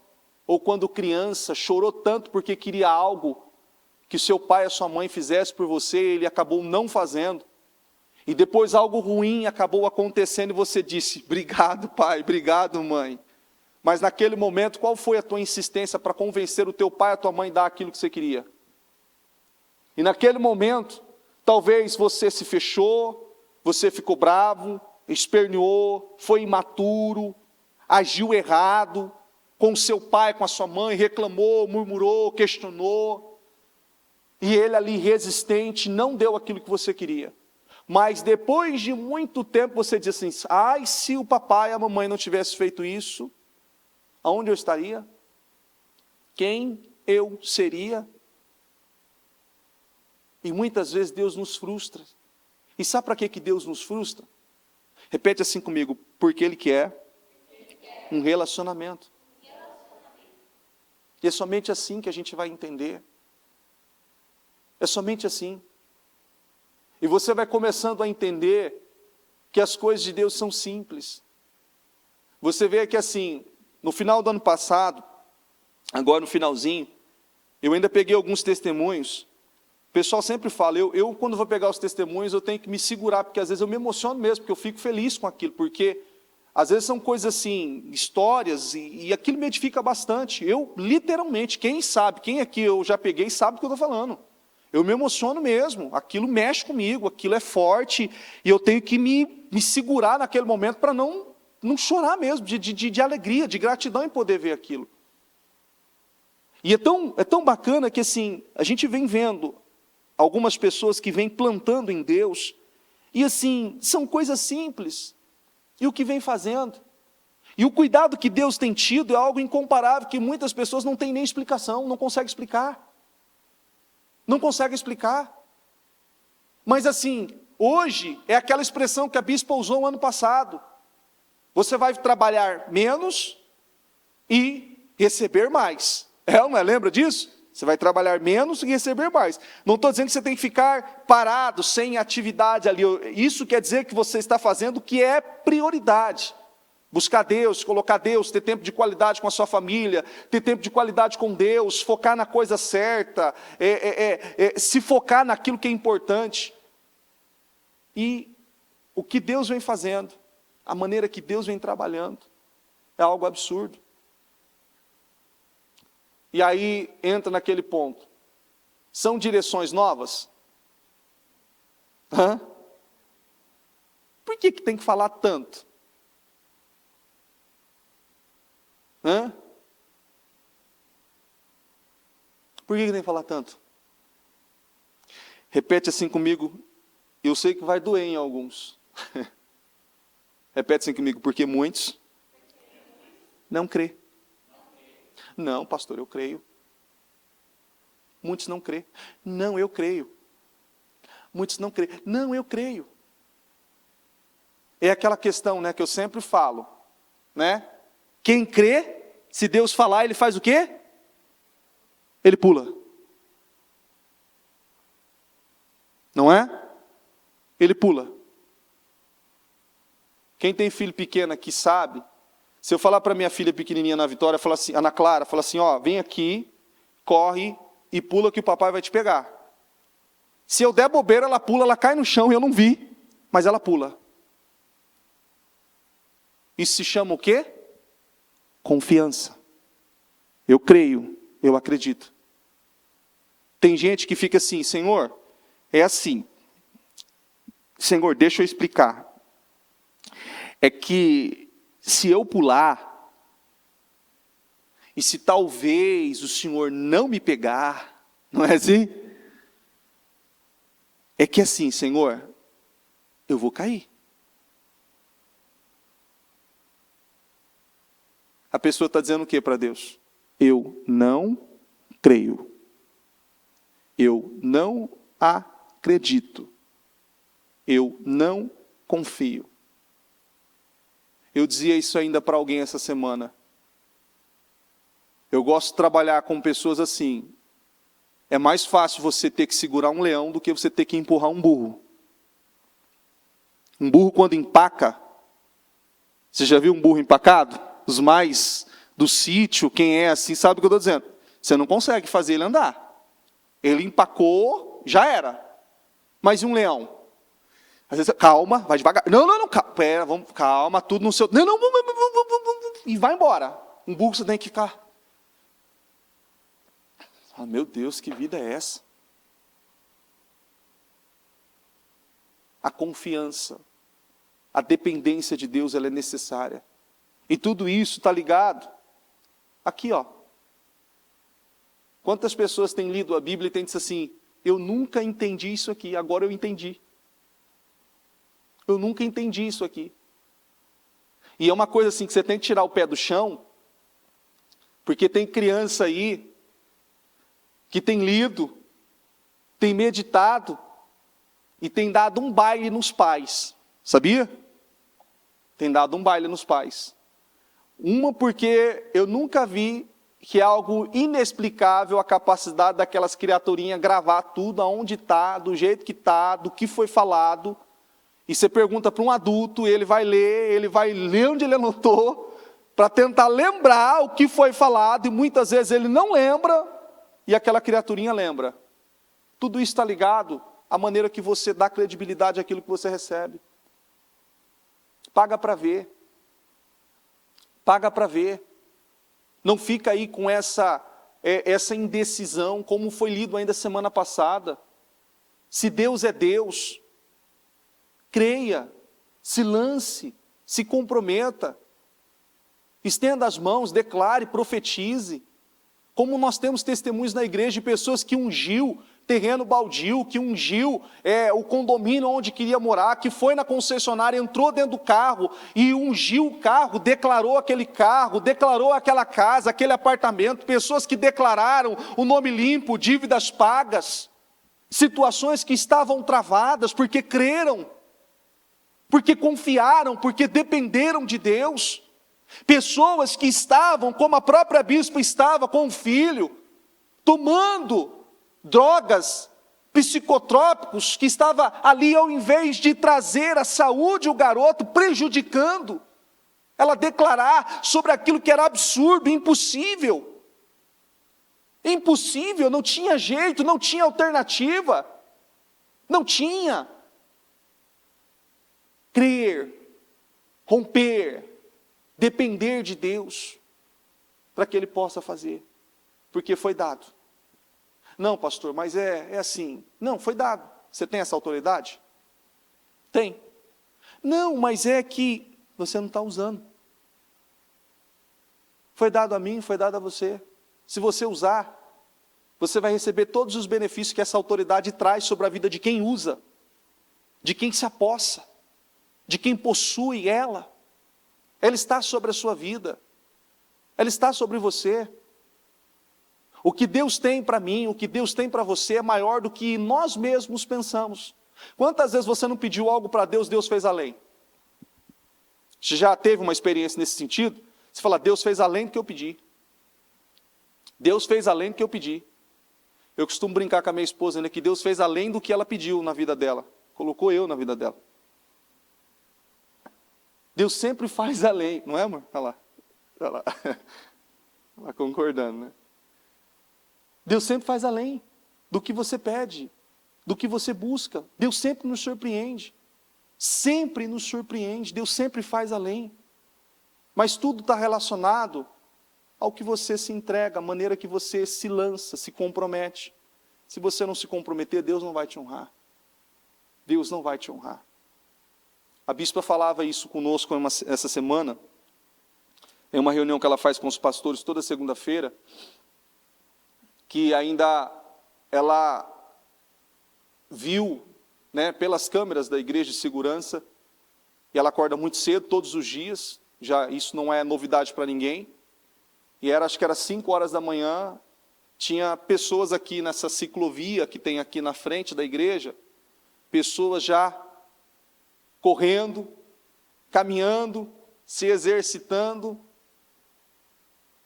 ou quando criança, chorou tanto porque queria algo que seu pai ou sua mãe fizesse por você, e ele acabou não fazendo, E depois algo ruim acabou acontecendo e você disse, obrigado pai, obrigado mãe. Mas naquele momento, qual foi a tua insistência para convencer o teu pai e a tua mãe a dar aquilo que você queria? E naquele momento, talvez você se fechou, você ficou bravo, esperneou, foi imaturo, agiu errado, com o seu pai, com a sua mãe, reclamou, murmurou, questionou. E ele ali resistente, não deu aquilo que você queria. Mas depois de muito tempo você diz assim, ai, se o papai e a mamãe não tivessem feito isso, aonde eu estaria? Quem eu seria? E muitas vezes Deus nos frustra. E sabe para que Deus nos frustra? Repete assim comigo, porque Ele quer um relacionamento. E é somente assim que a gente vai entender. É somente assim. E você vai começando a entender que as coisas de Deus são simples. Você vê que assim, no final do ano passado, agora no finalzinho, eu ainda peguei alguns testemunhos. O pessoal sempre fala, eu quando vou pegar os testemunhos, eu tenho que me segurar, porque às vezes eu me emociono mesmo, porque eu fico feliz com aquilo, porque às vezes são coisas assim, histórias, e aquilo me edifica bastante. Eu, literalmente, quem sabe, quem aqui eu já peguei, sabe o que eu estou falando. Eu me emociono mesmo, aquilo mexe comigo, aquilo é forte, e eu tenho que me segurar naquele momento para não chorar mesmo, de alegria, de gratidão em poder ver aquilo. E é tão bacana que assim, a gente vem vendo algumas pessoas que vêm plantando em Deus, e assim, são coisas simples, e o que vem fazendo. E o cuidado que Deus tem tido é algo incomparável, que muitas pessoas não têm nem explicação, não conseguem explicar. Não consegue explicar. Mas assim, hoje é aquela expressão que a bispa usou no ano passado. Você vai trabalhar menos e receber mais. Não é? Lembra disso? Você vai trabalhar menos e receber mais. Não estou dizendo que você tem que ficar parado, sem atividade ali. Isso quer dizer que você está fazendo o que é prioridade. Buscar Deus, colocar Deus, ter tempo de qualidade com a sua família, ter tempo de qualidade com Deus, focar na coisa certa, se focar naquilo que é importante. E o que Deus vem fazendo, a maneira que Deus vem trabalhando, é algo absurdo. E aí entra naquele ponto. São direções novas? Por que tem que falar tanto? Por que tem que falar tanto? Repete assim comigo, eu sei que vai doer em alguns. Repete assim comigo, porque muitos não crê. Não, pastor, eu creio. Muitos não crê. Não, eu creio. Muitos não crê. Não, eu creio. É aquela questão, né, que eu sempre falo, né? Quem crê, se Deus falar, ele faz o quê? Ele pula. Não é? Ele pula. Quem tem filho pequeno aqui sabe, se eu falar para minha filha pequenininha na Vitória, fala assim, Ana Clara, fala assim, ó, vem aqui, corre e pula que o papai vai te pegar. Se eu der bobeira, ela pula, ela cai no chão e eu não vi, mas ela pula. Isso se chama o quê? Confiança. Eu creio, eu acredito. Tem gente que fica assim, Senhor, é assim. Senhor, deixa eu explicar. É que se eu pular, e se talvez o Senhor não me pegar, não é assim? É que assim, Senhor, eu vou cair. A pessoa está dizendo o que para Deus? Eu não creio. Eu não acredito. Eu não confio. Eu dizia isso ainda para alguém essa semana. Eu gosto de trabalhar com pessoas assim. É mais fácil você ter que segurar um leão do que você ter que empurrar um burro. Um burro quando empaca, você já viu um burro empacado? Os mais do sítio, quem é assim, sabe o que eu estou dizendo. Você não consegue fazer ele andar. Ele empacou, já era. Mas e um leão? Às vezes, calma, vai devagar. Não, calma, pera, vamos, calma, tudo no seu... Não, e vai embora. Um burro você tem que ficar... Ah, meu Deus, que vida é essa? A confiança, a dependência de Deus, ela é necessária. E tudo isso está ligado aqui, ó. Quantas pessoas têm lido a Bíblia e têm dito assim, eu nunca entendi isso aqui, agora eu entendi. Eu nunca entendi isso aqui. E é uma coisa assim que você tem que tirar o pé do chão, porque tem criança aí que tem lido, tem meditado e tem dado um baile nos pais. Sabia? Tem dado um baile nos pais. Uma porque eu nunca vi que é algo inexplicável a capacidade daquelas criaturinhas gravar tudo aonde está, do jeito que está, do que foi falado. E você pergunta para um adulto, ele vai ler onde ele anotou, para tentar lembrar o que foi falado, e muitas vezes ele não lembra, e aquela criaturinha lembra. Tudo isso está ligado à maneira que você dá credibilidade àquilo que você recebe. Paga para ver. Paga para ver. Não fica aí com essa indecisão, como foi lido ainda semana passada. Se Deus é Deus, creia, se lance, se comprometa, estenda as mãos, declare, profetize. Como nós temos testemunhos na igreja de pessoas que ungiu terreno baldio, que ungiu o condomínio onde queria morar, que foi na concessionária, entrou dentro do carro e ungiu o carro, declarou aquele carro, declarou aquela casa, aquele apartamento, pessoas que declararam o nome limpo, dívidas pagas, situações que estavam travadas porque creram, porque confiaram, porque dependeram de Deus, pessoas que estavam, como a própria bispa estava com o filho, tomando drogas, psicotrópicos, que estava ali ao invés de trazer a saúde o garoto, prejudicando, ela declarar sobre aquilo que era absurdo, impossível, não tinha jeito, não tinha alternativa, não tinha. Crer, romper, depender de Deus, para que Ele possa fazer, porque foi dado. Não, pastor, mas é assim. Não, foi dado. Você tem essa autoridade? Tem. Não, mas é que você não está usando. Foi dado a mim, foi dado a você. Se você usar, você vai receber todos os benefícios que essa autoridade traz sobre a vida de quem usa, de quem se apossa, de quem possui ela. Ela está sobre a sua vida. Ela está sobre você. O que Deus tem para mim, o que Deus tem para você é maior do que nós mesmos pensamos. Quantas vezes você não pediu algo para Deus, Deus fez além? Você já teve uma experiência nesse sentido? Você fala, Deus fez além do que eu pedi. Deus fez além do que eu pedi. Eu costumo brincar com a minha esposa, né, que Deus fez além do que ela pediu na vida dela. Colocou eu na vida dela. Deus sempre faz além, não é, amor? Olha lá. Ela concordando, né? Deus sempre faz além do que você pede, do que você busca. Deus sempre nos surpreende. Sempre nos surpreende. Deus sempre faz além. Mas tudo está relacionado ao que você se entrega, a maneira que você se lança, se compromete. Se você não se comprometer, Deus não vai te honrar. Deus não vai te honrar. A bispa falava isso conosco essa semana, em uma reunião que ela faz com os pastores toda segunda-feira, que ainda ela viu, né, pelas câmeras da igreja de segurança, e ela acorda muito cedo, todos os dias, já isso não é novidade para ninguém, e acho que era 5 horas da manhã, tinha pessoas aqui nessa ciclovia que tem aqui na frente da igreja, pessoas já correndo, caminhando, se exercitando.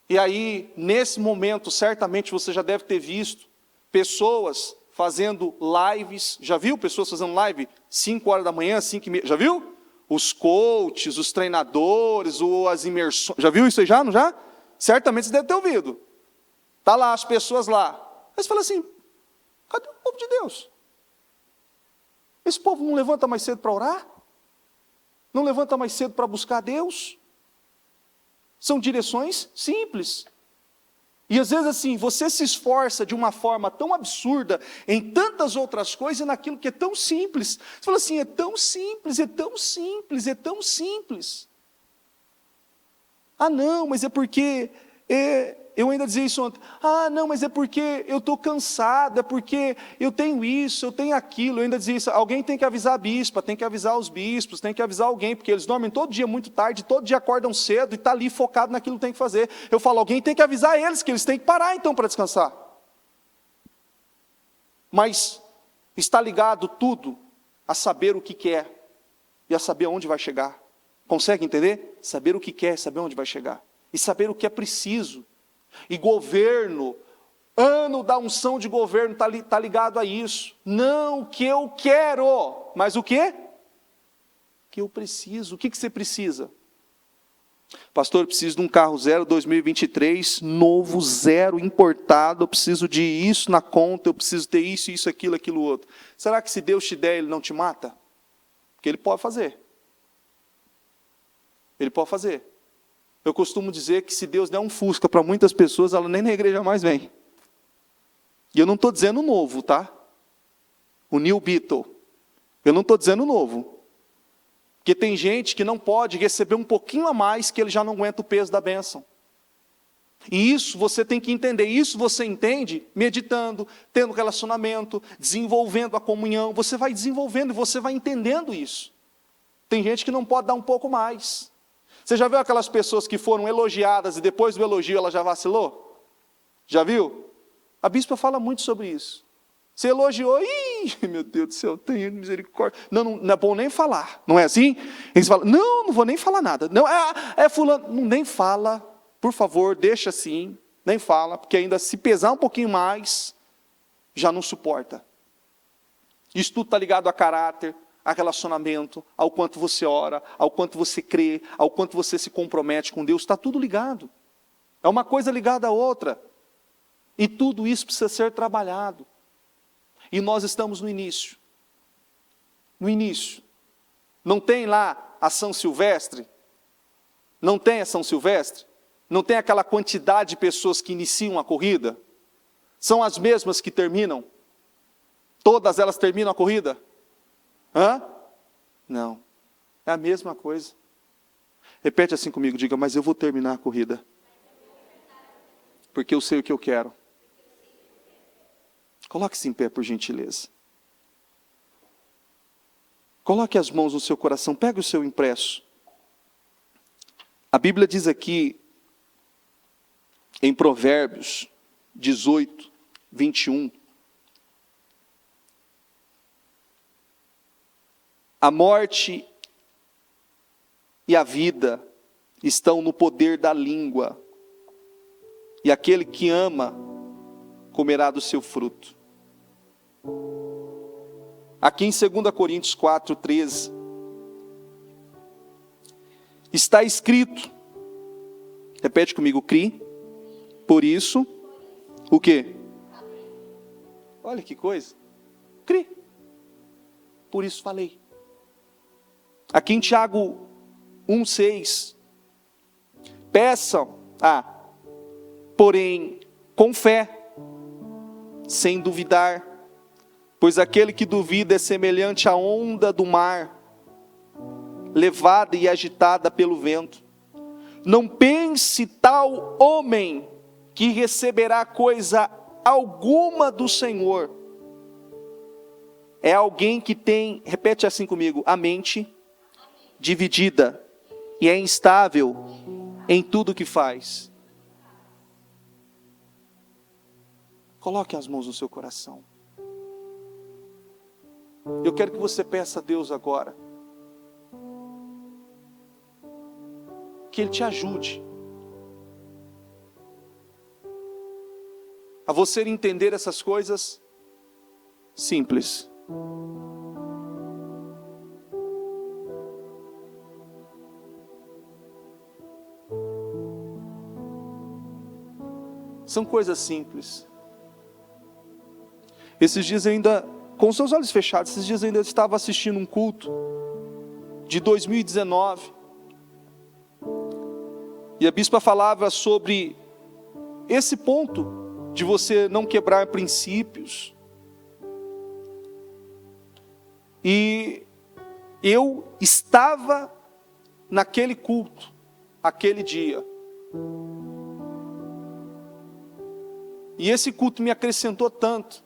E aí, nesse momento, certamente você já deve ter visto pessoas fazendo lives. Já viu pessoas fazendo live 5 horas da manhã, 5h30? Já viu? Os coaches, os treinadores, as imersões. Já viu isso aí já, não já? Certamente você deve ter ouvido. Está lá as pessoas lá. Aí você fala assim, cadê o povo de Deus? Esse povo não levanta mais cedo para orar? Não levanta mais cedo para buscar Deus? São direções simples. E às vezes assim, você se esforça de uma forma tão absurda em tantas outras coisas, naquilo que é tão simples. Você fala assim, é tão simples, é tão simples, é tão simples. Ah não, mas é porque... eu ainda dizia isso ontem. Ah não, mas é porque eu estou cansado, é porque eu tenho isso, eu tenho aquilo. Eu ainda dizia isso, alguém tem que avisar a bispa, tem que avisar os bispos, tem que avisar alguém, porque eles dormem todo dia muito tarde, todo dia acordam cedo e está ali focado naquilo que tem que fazer. Eu falo, alguém tem que avisar eles, que eles têm que parar então para descansar. Mas está ligado tudo a saber o que quer e a saber onde vai chegar. Consegue entender? Saber o que quer, saber onde vai chegar. E saber o que é preciso. E governo, ano da unção de governo está ligado a isso. Não o que eu quero, mas o quê? O que eu preciso. O que você precisa? Pastor, eu preciso de um carro zero 2023, novo, zero, importado. Eu preciso de isso na conta, eu preciso ter isso, isso, aquilo outro. Será que se Deus te der, Ele não te mata? Porque Ele pode fazer. Ele pode fazer. Eu costumo dizer que se Deus der um Fusca para muitas pessoas, ela nem na igreja mais vem. E eu não estou dizendo novo, tá? O New Beetle. Eu não estou dizendo novo. Porque tem gente que não pode receber um pouquinho a mais, que ele já não aguenta o peso da bênção. E isso você tem que entender. Isso você entende meditando, tendo relacionamento, desenvolvendo a comunhão. Você vai desenvolvendo e você vai entendendo isso. Tem gente que não pode dar um pouco mais. Você já viu aquelas pessoas que foram elogiadas e depois do elogio ela já vacilou? Já viu? A bispa fala muito sobre isso. Você elogiou, meu Deus do céu, tenha misericórdia. Não é bom nem falar, não é assim? Eles falam, não vou nem falar nada. Não, fulano, não, nem fala, por favor, deixa assim, nem fala, porque ainda se pesar um pouquinho mais, já não suporta. Isso tudo está ligado a caráter, a relacionamento, ao quanto você ora, ao quanto você crê, ao quanto você se compromete com Deus, está tudo ligado. É uma coisa ligada à outra. E tudo isso precisa ser trabalhado. E nós estamos no início. No início. Não tem lá a São Silvestre? Não tem a São Silvestre? Não tem aquela quantidade de pessoas que iniciam a corrida? São as mesmas que terminam? Todas elas terminam a corrida? Hã? Não. É a mesma coisa. Repete assim comigo, diga, mas eu vou terminar a corrida. Porque eu sei o que eu quero. Coloque-se em pé, por gentileza. Coloque as mãos no seu coração, pegue o seu impresso. A Bíblia diz aqui, em Provérbios 18, 21, a morte e a vida estão no poder da língua, e aquele que ama comerá do seu fruto. Aqui em 2 Coríntios 4, 13, está escrito, repete comigo, cri, por isso, o quê? Olha que coisa, cri, por isso falei. Aqui em Tiago 1,6, peçam, porém, com fé, sem duvidar, pois aquele que duvida é semelhante à onda do mar, levada e agitada pelo vento. Não pense tal homem que receberá coisa alguma do Senhor. É alguém que tem, repete assim comigo, a mente dividida e é instável em tudo que faz. Coloque as mãos no seu coração. Eu quero que você peça a Deus agora que Ele te ajude a você entender essas coisas simples. São coisas simples. Esses dias eu ainda com os seus olhos fechados. Esses dias ainda eu estava assistindo um culto de 2019. E a bispa falava sobre esse ponto de você não quebrar princípios. E eu estava naquele culto, aquele dia. E esse culto me acrescentou tanto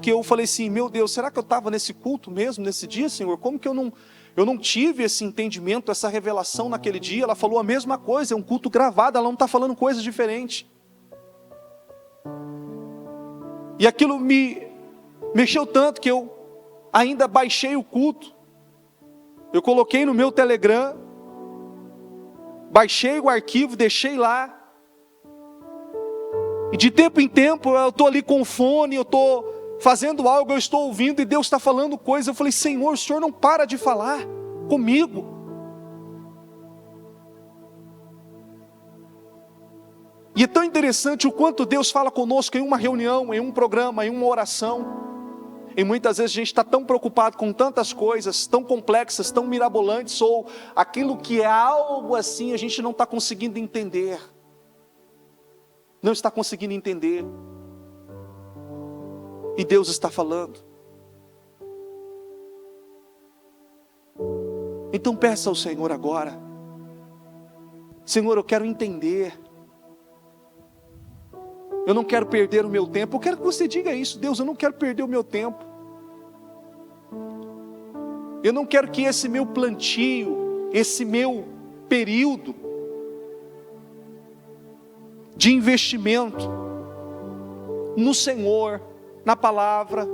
que eu falei assim, meu Deus, será que eu estava nesse culto mesmo, nesse dia, Senhor? Como que eu não tive esse entendimento, essa revelação naquele dia? Ela falou a mesma coisa, é um culto gravado, ela não está falando coisas diferentes. E aquilo me mexeu tanto que eu ainda baixei o culto. Eu coloquei no meu Telegram, baixei o arquivo, deixei lá. E de tempo em tempo eu estou ali com o fone, eu estou fazendo algo, eu estou ouvindo e Deus está falando coisa. Eu falei, Senhor, o Senhor não para de falar comigo. E é tão interessante o quanto Deus fala conosco em uma reunião, em um programa, em uma oração. E muitas vezes a gente está tão preocupado com tantas coisas, tão complexas, tão mirabolantes, ou aquilo que é algo assim, a gente não está conseguindo entender. Não está conseguindo entender. E Deus está falando. Então peça ao Senhor agora. Senhor, eu quero entender. Eu não quero perder o meu tempo. Eu quero que você diga isso. Deus, eu não quero perder o meu tempo. Eu não quero que esse meu plantio, esse meu período de investimento no Senhor, na palavra,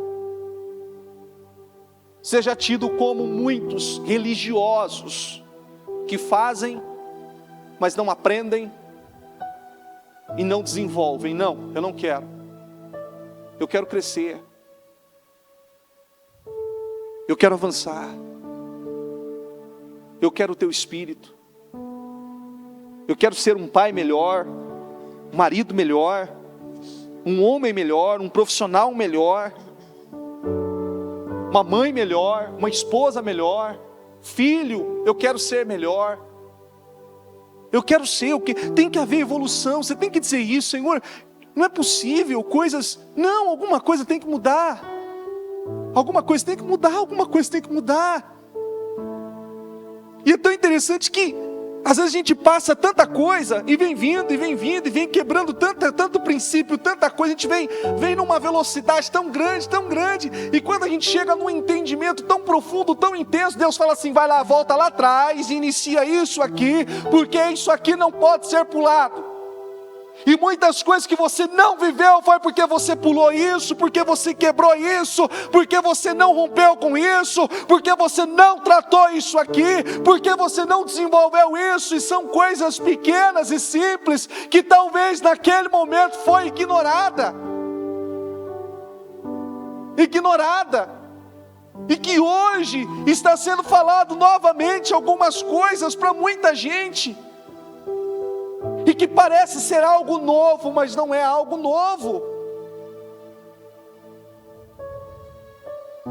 seja tido como muitos religiosos que fazem, mas não aprendem e não desenvolvem. Não, eu não quero. Eu quero crescer. Eu quero avançar. Eu quero o teu Espírito. Eu quero ser um pai melhor, um marido melhor, um homem melhor, um profissional melhor, uma mãe melhor, uma esposa melhor, filho, eu quero ser melhor. Eu quero ser o que tem que haver evolução. Você tem que dizer isso, Senhor. Não é possível coisas. Não, alguma coisa tem que mudar. Alguma coisa tem que mudar. Alguma coisa tem que mudar. E é tão interessante que às vezes a gente passa tanta coisa e vem vindo, e vem quebrando tanto princípio, tanta coisa. A gente vem numa velocidade tão grande. E quando a gente chega num entendimento tão profundo, tão intenso, Deus fala assim, vai lá, volta lá atrás, e inicia isso aqui, porque isso aqui não pode ser pulado. E muitas coisas que você não viveu foi porque você pulou isso, porque você quebrou isso, porque você não rompeu com isso, porque você não tratou isso aqui, porque você não desenvolveu isso. E são coisas pequenas e simples que talvez naquele momento foi ignorada. E que hoje está sendo falado novamente algumas coisas para muita gente. E que parece ser algo novo, mas não é algo novo.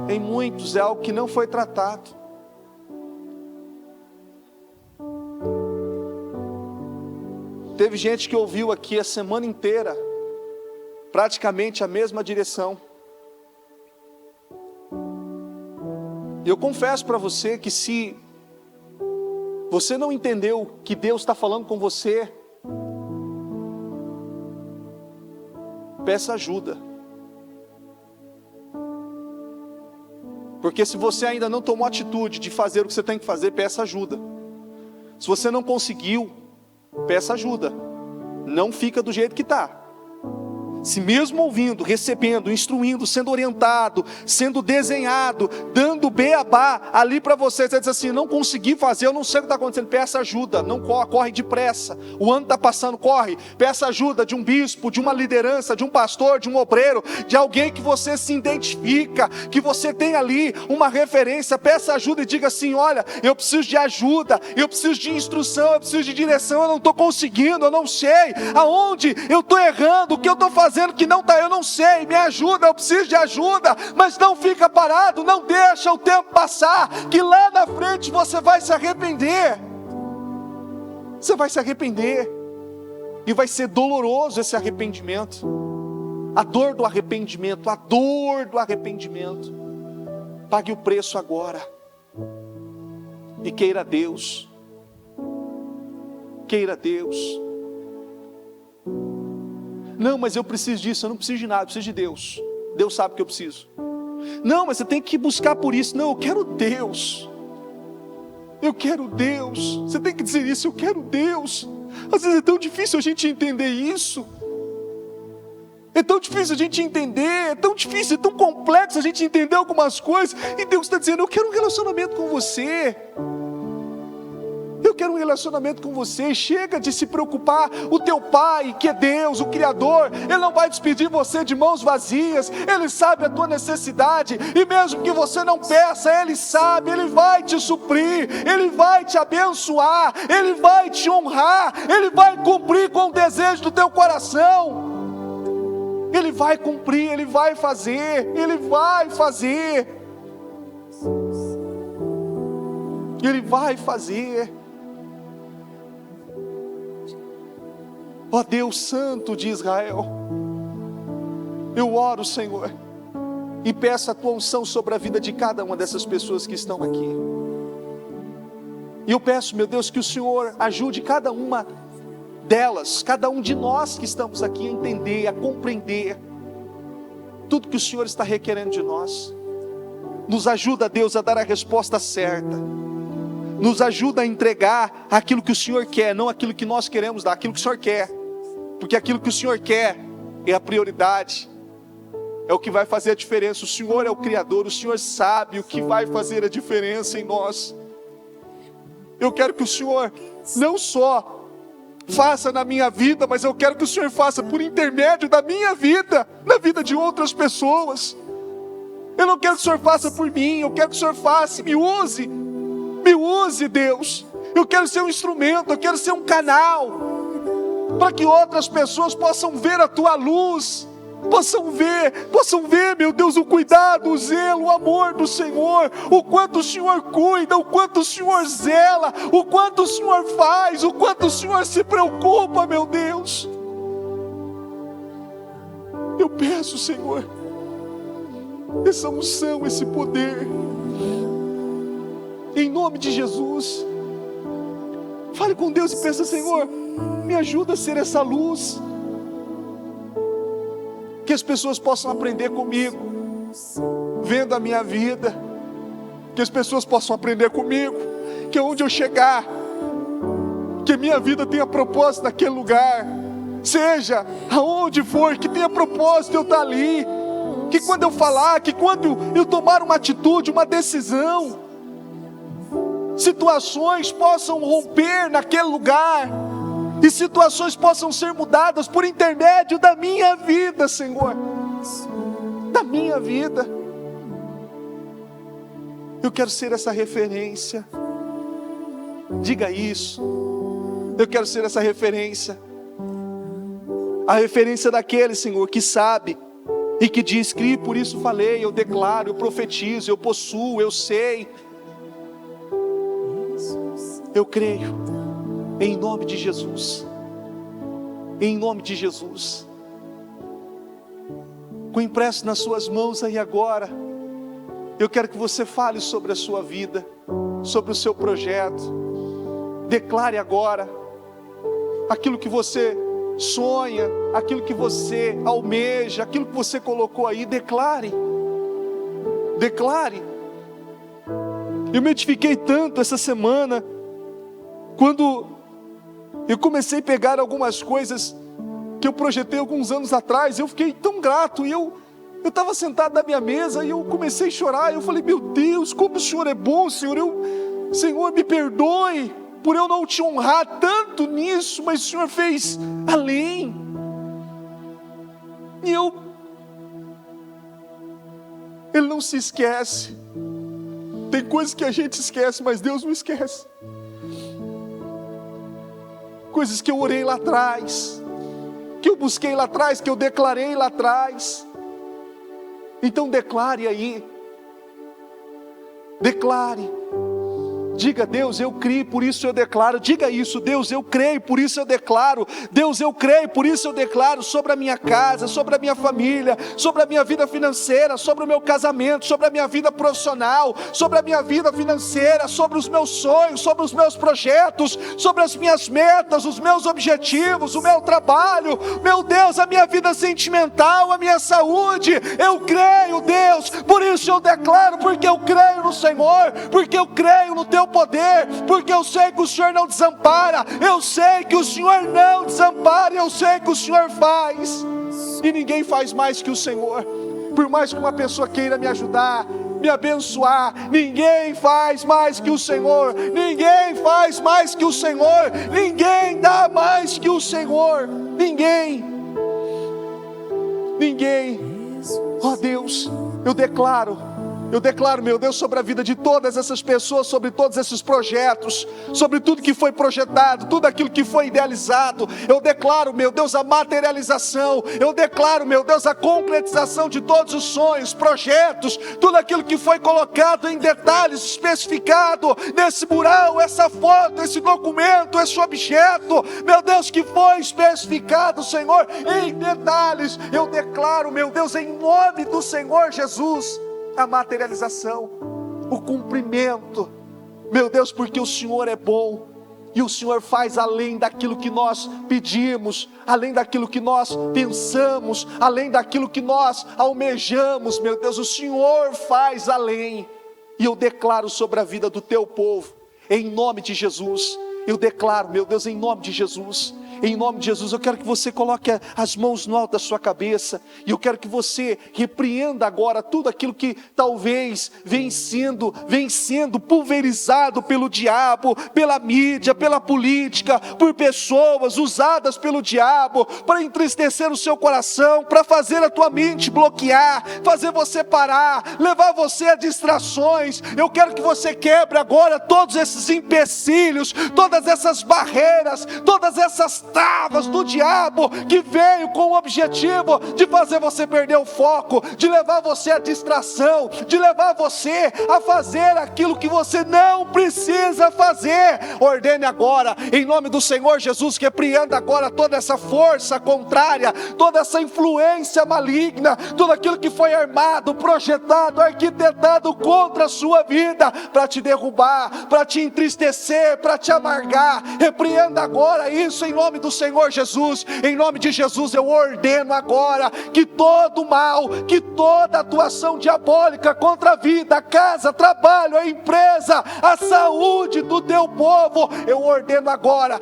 Em muitos é algo que não foi tratado. Teve gente que ouviu aqui a semana inteira, praticamente a mesma direção. E eu confesso para você que se você não entendeu que Deus está falando com você, peça ajuda. Porque se você ainda não tomou atitude de fazer o que você tem que fazer, peça ajuda. Se você não conseguiu, peça ajuda. Não fica do jeito que está. Se mesmo ouvindo, recebendo, instruindo, sendo orientado, sendo desenhado, dando beabá ali para você diz assim, não consegui fazer, eu não sei o que está acontecendo, peça ajuda, não corre depressa, o ano está passando, corre, peça ajuda de um bispo, de uma liderança, de um pastor, de um obreiro, de alguém que você se identifica, que você tem ali uma referência, peça ajuda e diga assim, olha, eu preciso de ajuda, eu preciso de instrução, eu preciso de direção, eu não estou conseguindo, eu não sei aonde eu estou errando, o que eu estou fazendo fazendo que não está, eu não sei, me ajuda, eu preciso de ajuda, mas não fica parado, não deixa o tempo passar, que lá na frente você vai se arrepender. Você vai se arrepender, e vai ser doloroso esse arrependimento, a dor do arrependimento, pague o preço agora, e queira Deus, não, mas eu preciso disso, eu não preciso de nada, eu preciso de Deus, Deus sabe o que eu preciso. Não, mas você tem que buscar por isso. Não, eu quero Deus, você tem que dizer isso, eu quero Deus. Às vezes é tão difícil a gente entender isso, é tão difícil a gente entender, é tão difícil, é tão complexo a gente entender algumas coisas, e Deus está dizendo, eu quero um relacionamento com você, chega de se preocupar. O teu Pai, que é Deus, o Criador, Ele não vai despedir você de mãos vazias, Ele sabe a tua necessidade, e mesmo que você não peça, Ele sabe, Ele vai te suprir, Ele vai te abençoar, Ele vai te honrar, Ele vai cumprir com o desejo do teu coração, Ele vai cumprir, Ele vai fazer, Ele vai fazer. Ó Deus Santo de Israel, eu oro, Senhor, e peço a tua unção sobre a vida de cada uma dessas pessoas que estão aqui. E eu peço, meu Deus, que o Senhor ajude cada uma delas, cada um de nós que estamos aqui a entender, a compreender tudo que o Senhor está requerendo de nós. Nos ajuda, Deus, a dar a resposta certa. Nos ajuda a entregar aquilo que o Senhor quer, não aquilo que nós queremos dar, aquilo que o Senhor quer. Porque aquilo que o Senhor quer é a prioridade, é o que vai fazer a diferença. O Senhor é o Criador, o Senhor sabe o que vai fazer a diferença em nós. Eu quero que o Senhor não só faça na minha vida, mas eu quero que o Senhor faça por intermédio da minha vida, na vida de outras pessoas. Eu não quero que o Senhor faça por mim, eu quero que o Senhor faça, me use, Deus. Eu quero ser um instrumento, eu quero ser um canal, para que outras pessoas possam ver a tua luz, possam ver, meu Deus, o cuidado, o zelo, o amor do Senhor, o quanto o Senhor cuida, o quanto o Senhor zela, o quanto o Senhor faz, o quanto o Senhor se preocupa, meu Deus. Eu peço, Senhor, essa unção, esse poder, em nome de Jesus. Fale com Deus e pensa, Senhor, me ajuda a ser essa luz, que as pessoas possam aprender comigo, vendo a minha vida, que as pessoas possam aprender comigo, que onde eu chegar, que minha vida tenha propósito naquele lugar, seja aonde for, que tenha propósito eu estar ali, que quando eu falar, que quando eu tomar uma atitude, uma decisão, situações possam romper naquele lugar, e situações possam ser mudadas por intermédio da minha vida, Senhor, da minha vida. Eu quero ser essa referência, diga isso, eu quero ser essa referência, a referência daquele, Senhor, que sabe, e que diz que por isso falei, eu declaro, eu profetizo, eu possuo, eu sei, eu creio, em nome de Jesus, com o impresso nas suas mãos aí agora, eu quero que você fale sobre a sua vida, sobre o seu projeto, declare agora, aquilo que você sonha, aquilo que você almeja, aquilo que você colocou aí, declare, eu me edifiquei tanto essa semana, quando eu comecei a pegar algumas coisas que eu projetei alguns anos atrás, eu fiquei tão grato, e eu estava sentado na minha mesa, e eu comecei a chorar, eu falei, meu Deus, como o Senhor é bom, Senhor, Senhor, me perdoe, por eu não te honrar tanto nisso, mas o Senhor fez além, e Ele não se esquece, tem coisas que a gente esquece, mas Deus não esquece, coisas que eu orei lá atrás, que que eu busquei lá atrás, que eu declarei lá atrás. Então declare aí. Declare. Diga: Deus, eu criei, por isso eu declaro. Diga isso: Deus, eu creio, por isso eu declaro. Deus, eu creio, por isso eu declaro sobre a minha casa, sobre a minha família, sobre a minha vida financeira, sobre o meu casamento, sobre a minha vida profissional, sobre a minha vida financeira, sobre os meus sonhos, sobre os meus projetos, sobre as minhas metas, os meus objetivos, o meu trabalho, meu Deus, a minha vida sentimental, a minha saúde. Eu creio, Deus, por isso eu declaro, porque eu creio no Senhor, porque eu creio no Teu poder, porque eu sei que o Senhor não desampara, eu sei que o Senhor não desampara, eu sei que o Senhor faz, e ninguém faz mais que o Senhor. Por mais que uma pessoa queira me ajudar, me abençoar, ninguém faz mais que o Senhor, ninguém faz mais que o Senhor, ninguém dá mais que o Senhor, ninguém, ó Deus, eu declaro, meu Deus, sobre a vida de todas essas pessoas, sobre todos esses projetos, sobre tudo que foi projetado, tudo aquilo que foi idealizado. Eu declaro, meu Deus, a materialização. Eu declaro, meu Deus, a concretização de todos os sonhos, projetos, tudo aquilo que foi colocado em detalhes, especificado nesse mural, essa foto, esse documento, esse objeto, meu Deus, que foi especificado, Senhor, em detalhes. Eu declaro, meu Deus, em nome do Senhor Jesus, a materialização, o cumprimento, meu Deus, porque o Senhor é bom, e o Senhor faz além daquilo que nós pedimos, além daquilo que nós pensamos, além daquilo que nós almejamos, meu Deus, o Senhor faz além, e eu declaro sobre a vida do Teu povo, em nome de Jesus, eu declaro, meu Deus, em nome de Jesus, eu quero que você coloque as mãos no alto da sua cabeça, e eu quero que você repreenda agora tudo aquilo que talvez vem sendo pulverizado pelo diabo, pela mídia, pela política, por pessoas usadas pelo diabo, para entristecer o seu coração, para fazer a tua mente bloquear, fazer você parar, levar você a distrações. Eu quero que você quebre agora todos esses empecilhos, todas essas barreiras, todas essas travas do diabo, que veio com o objetivo de fazer você perder o foco, de levar você à distração, de levar você a fazer aquilo que você não precisa fazer. Ordene agora, em nome do Senhor Jesus, que repreenda agora toda essa força contrária, toda essa influência maligna, tudo aquilo que foi armado, projetado, arquitetado contra a sua vida, para te derrubar, para te entristecer, para te amargar. Repreenda agora isso em nome do Senhor Jesus. Em nome de Jesus eu ordeno agora que todo mal, que toda atuação diabólica contra a vida, a casa, trabalho, a empresa, a saúde do Teu povo, eu ordeno agora,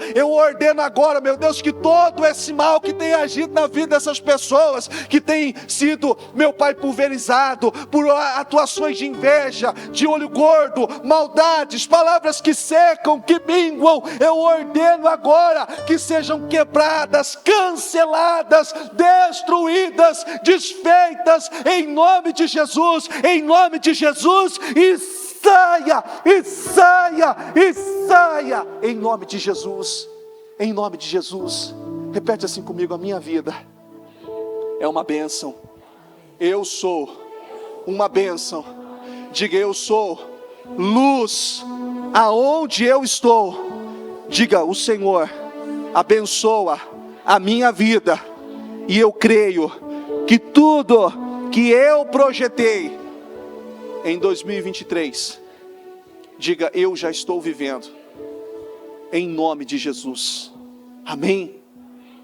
meu Deus, que todo esse mal que tem agido na vida dessas pessoas, que tem sido, meu Pai, pulverizado por atuações de inveja, de olho gordo, maldades, palavras que secam, que minguam, eu ordeno agora que sejam quebradas, canceladas, destruídas, desfeitas, em nome de Jesus, e saia, em nome de Jesus, repete assim comigo: a minha vida é uma bênção, eu sou uma bênção. Diga: eu sou luz aonde eu estou. Diga: o Senhor abençoa a minha vida, e eu creio que tudo que eu projetei em 2023, diga: eu já estou vivendo, em nome de Jesus. Amém?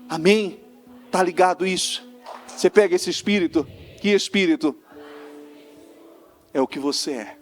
Amém? Está ligado isso? Você pega esse espírito, que espírito? É o que você é.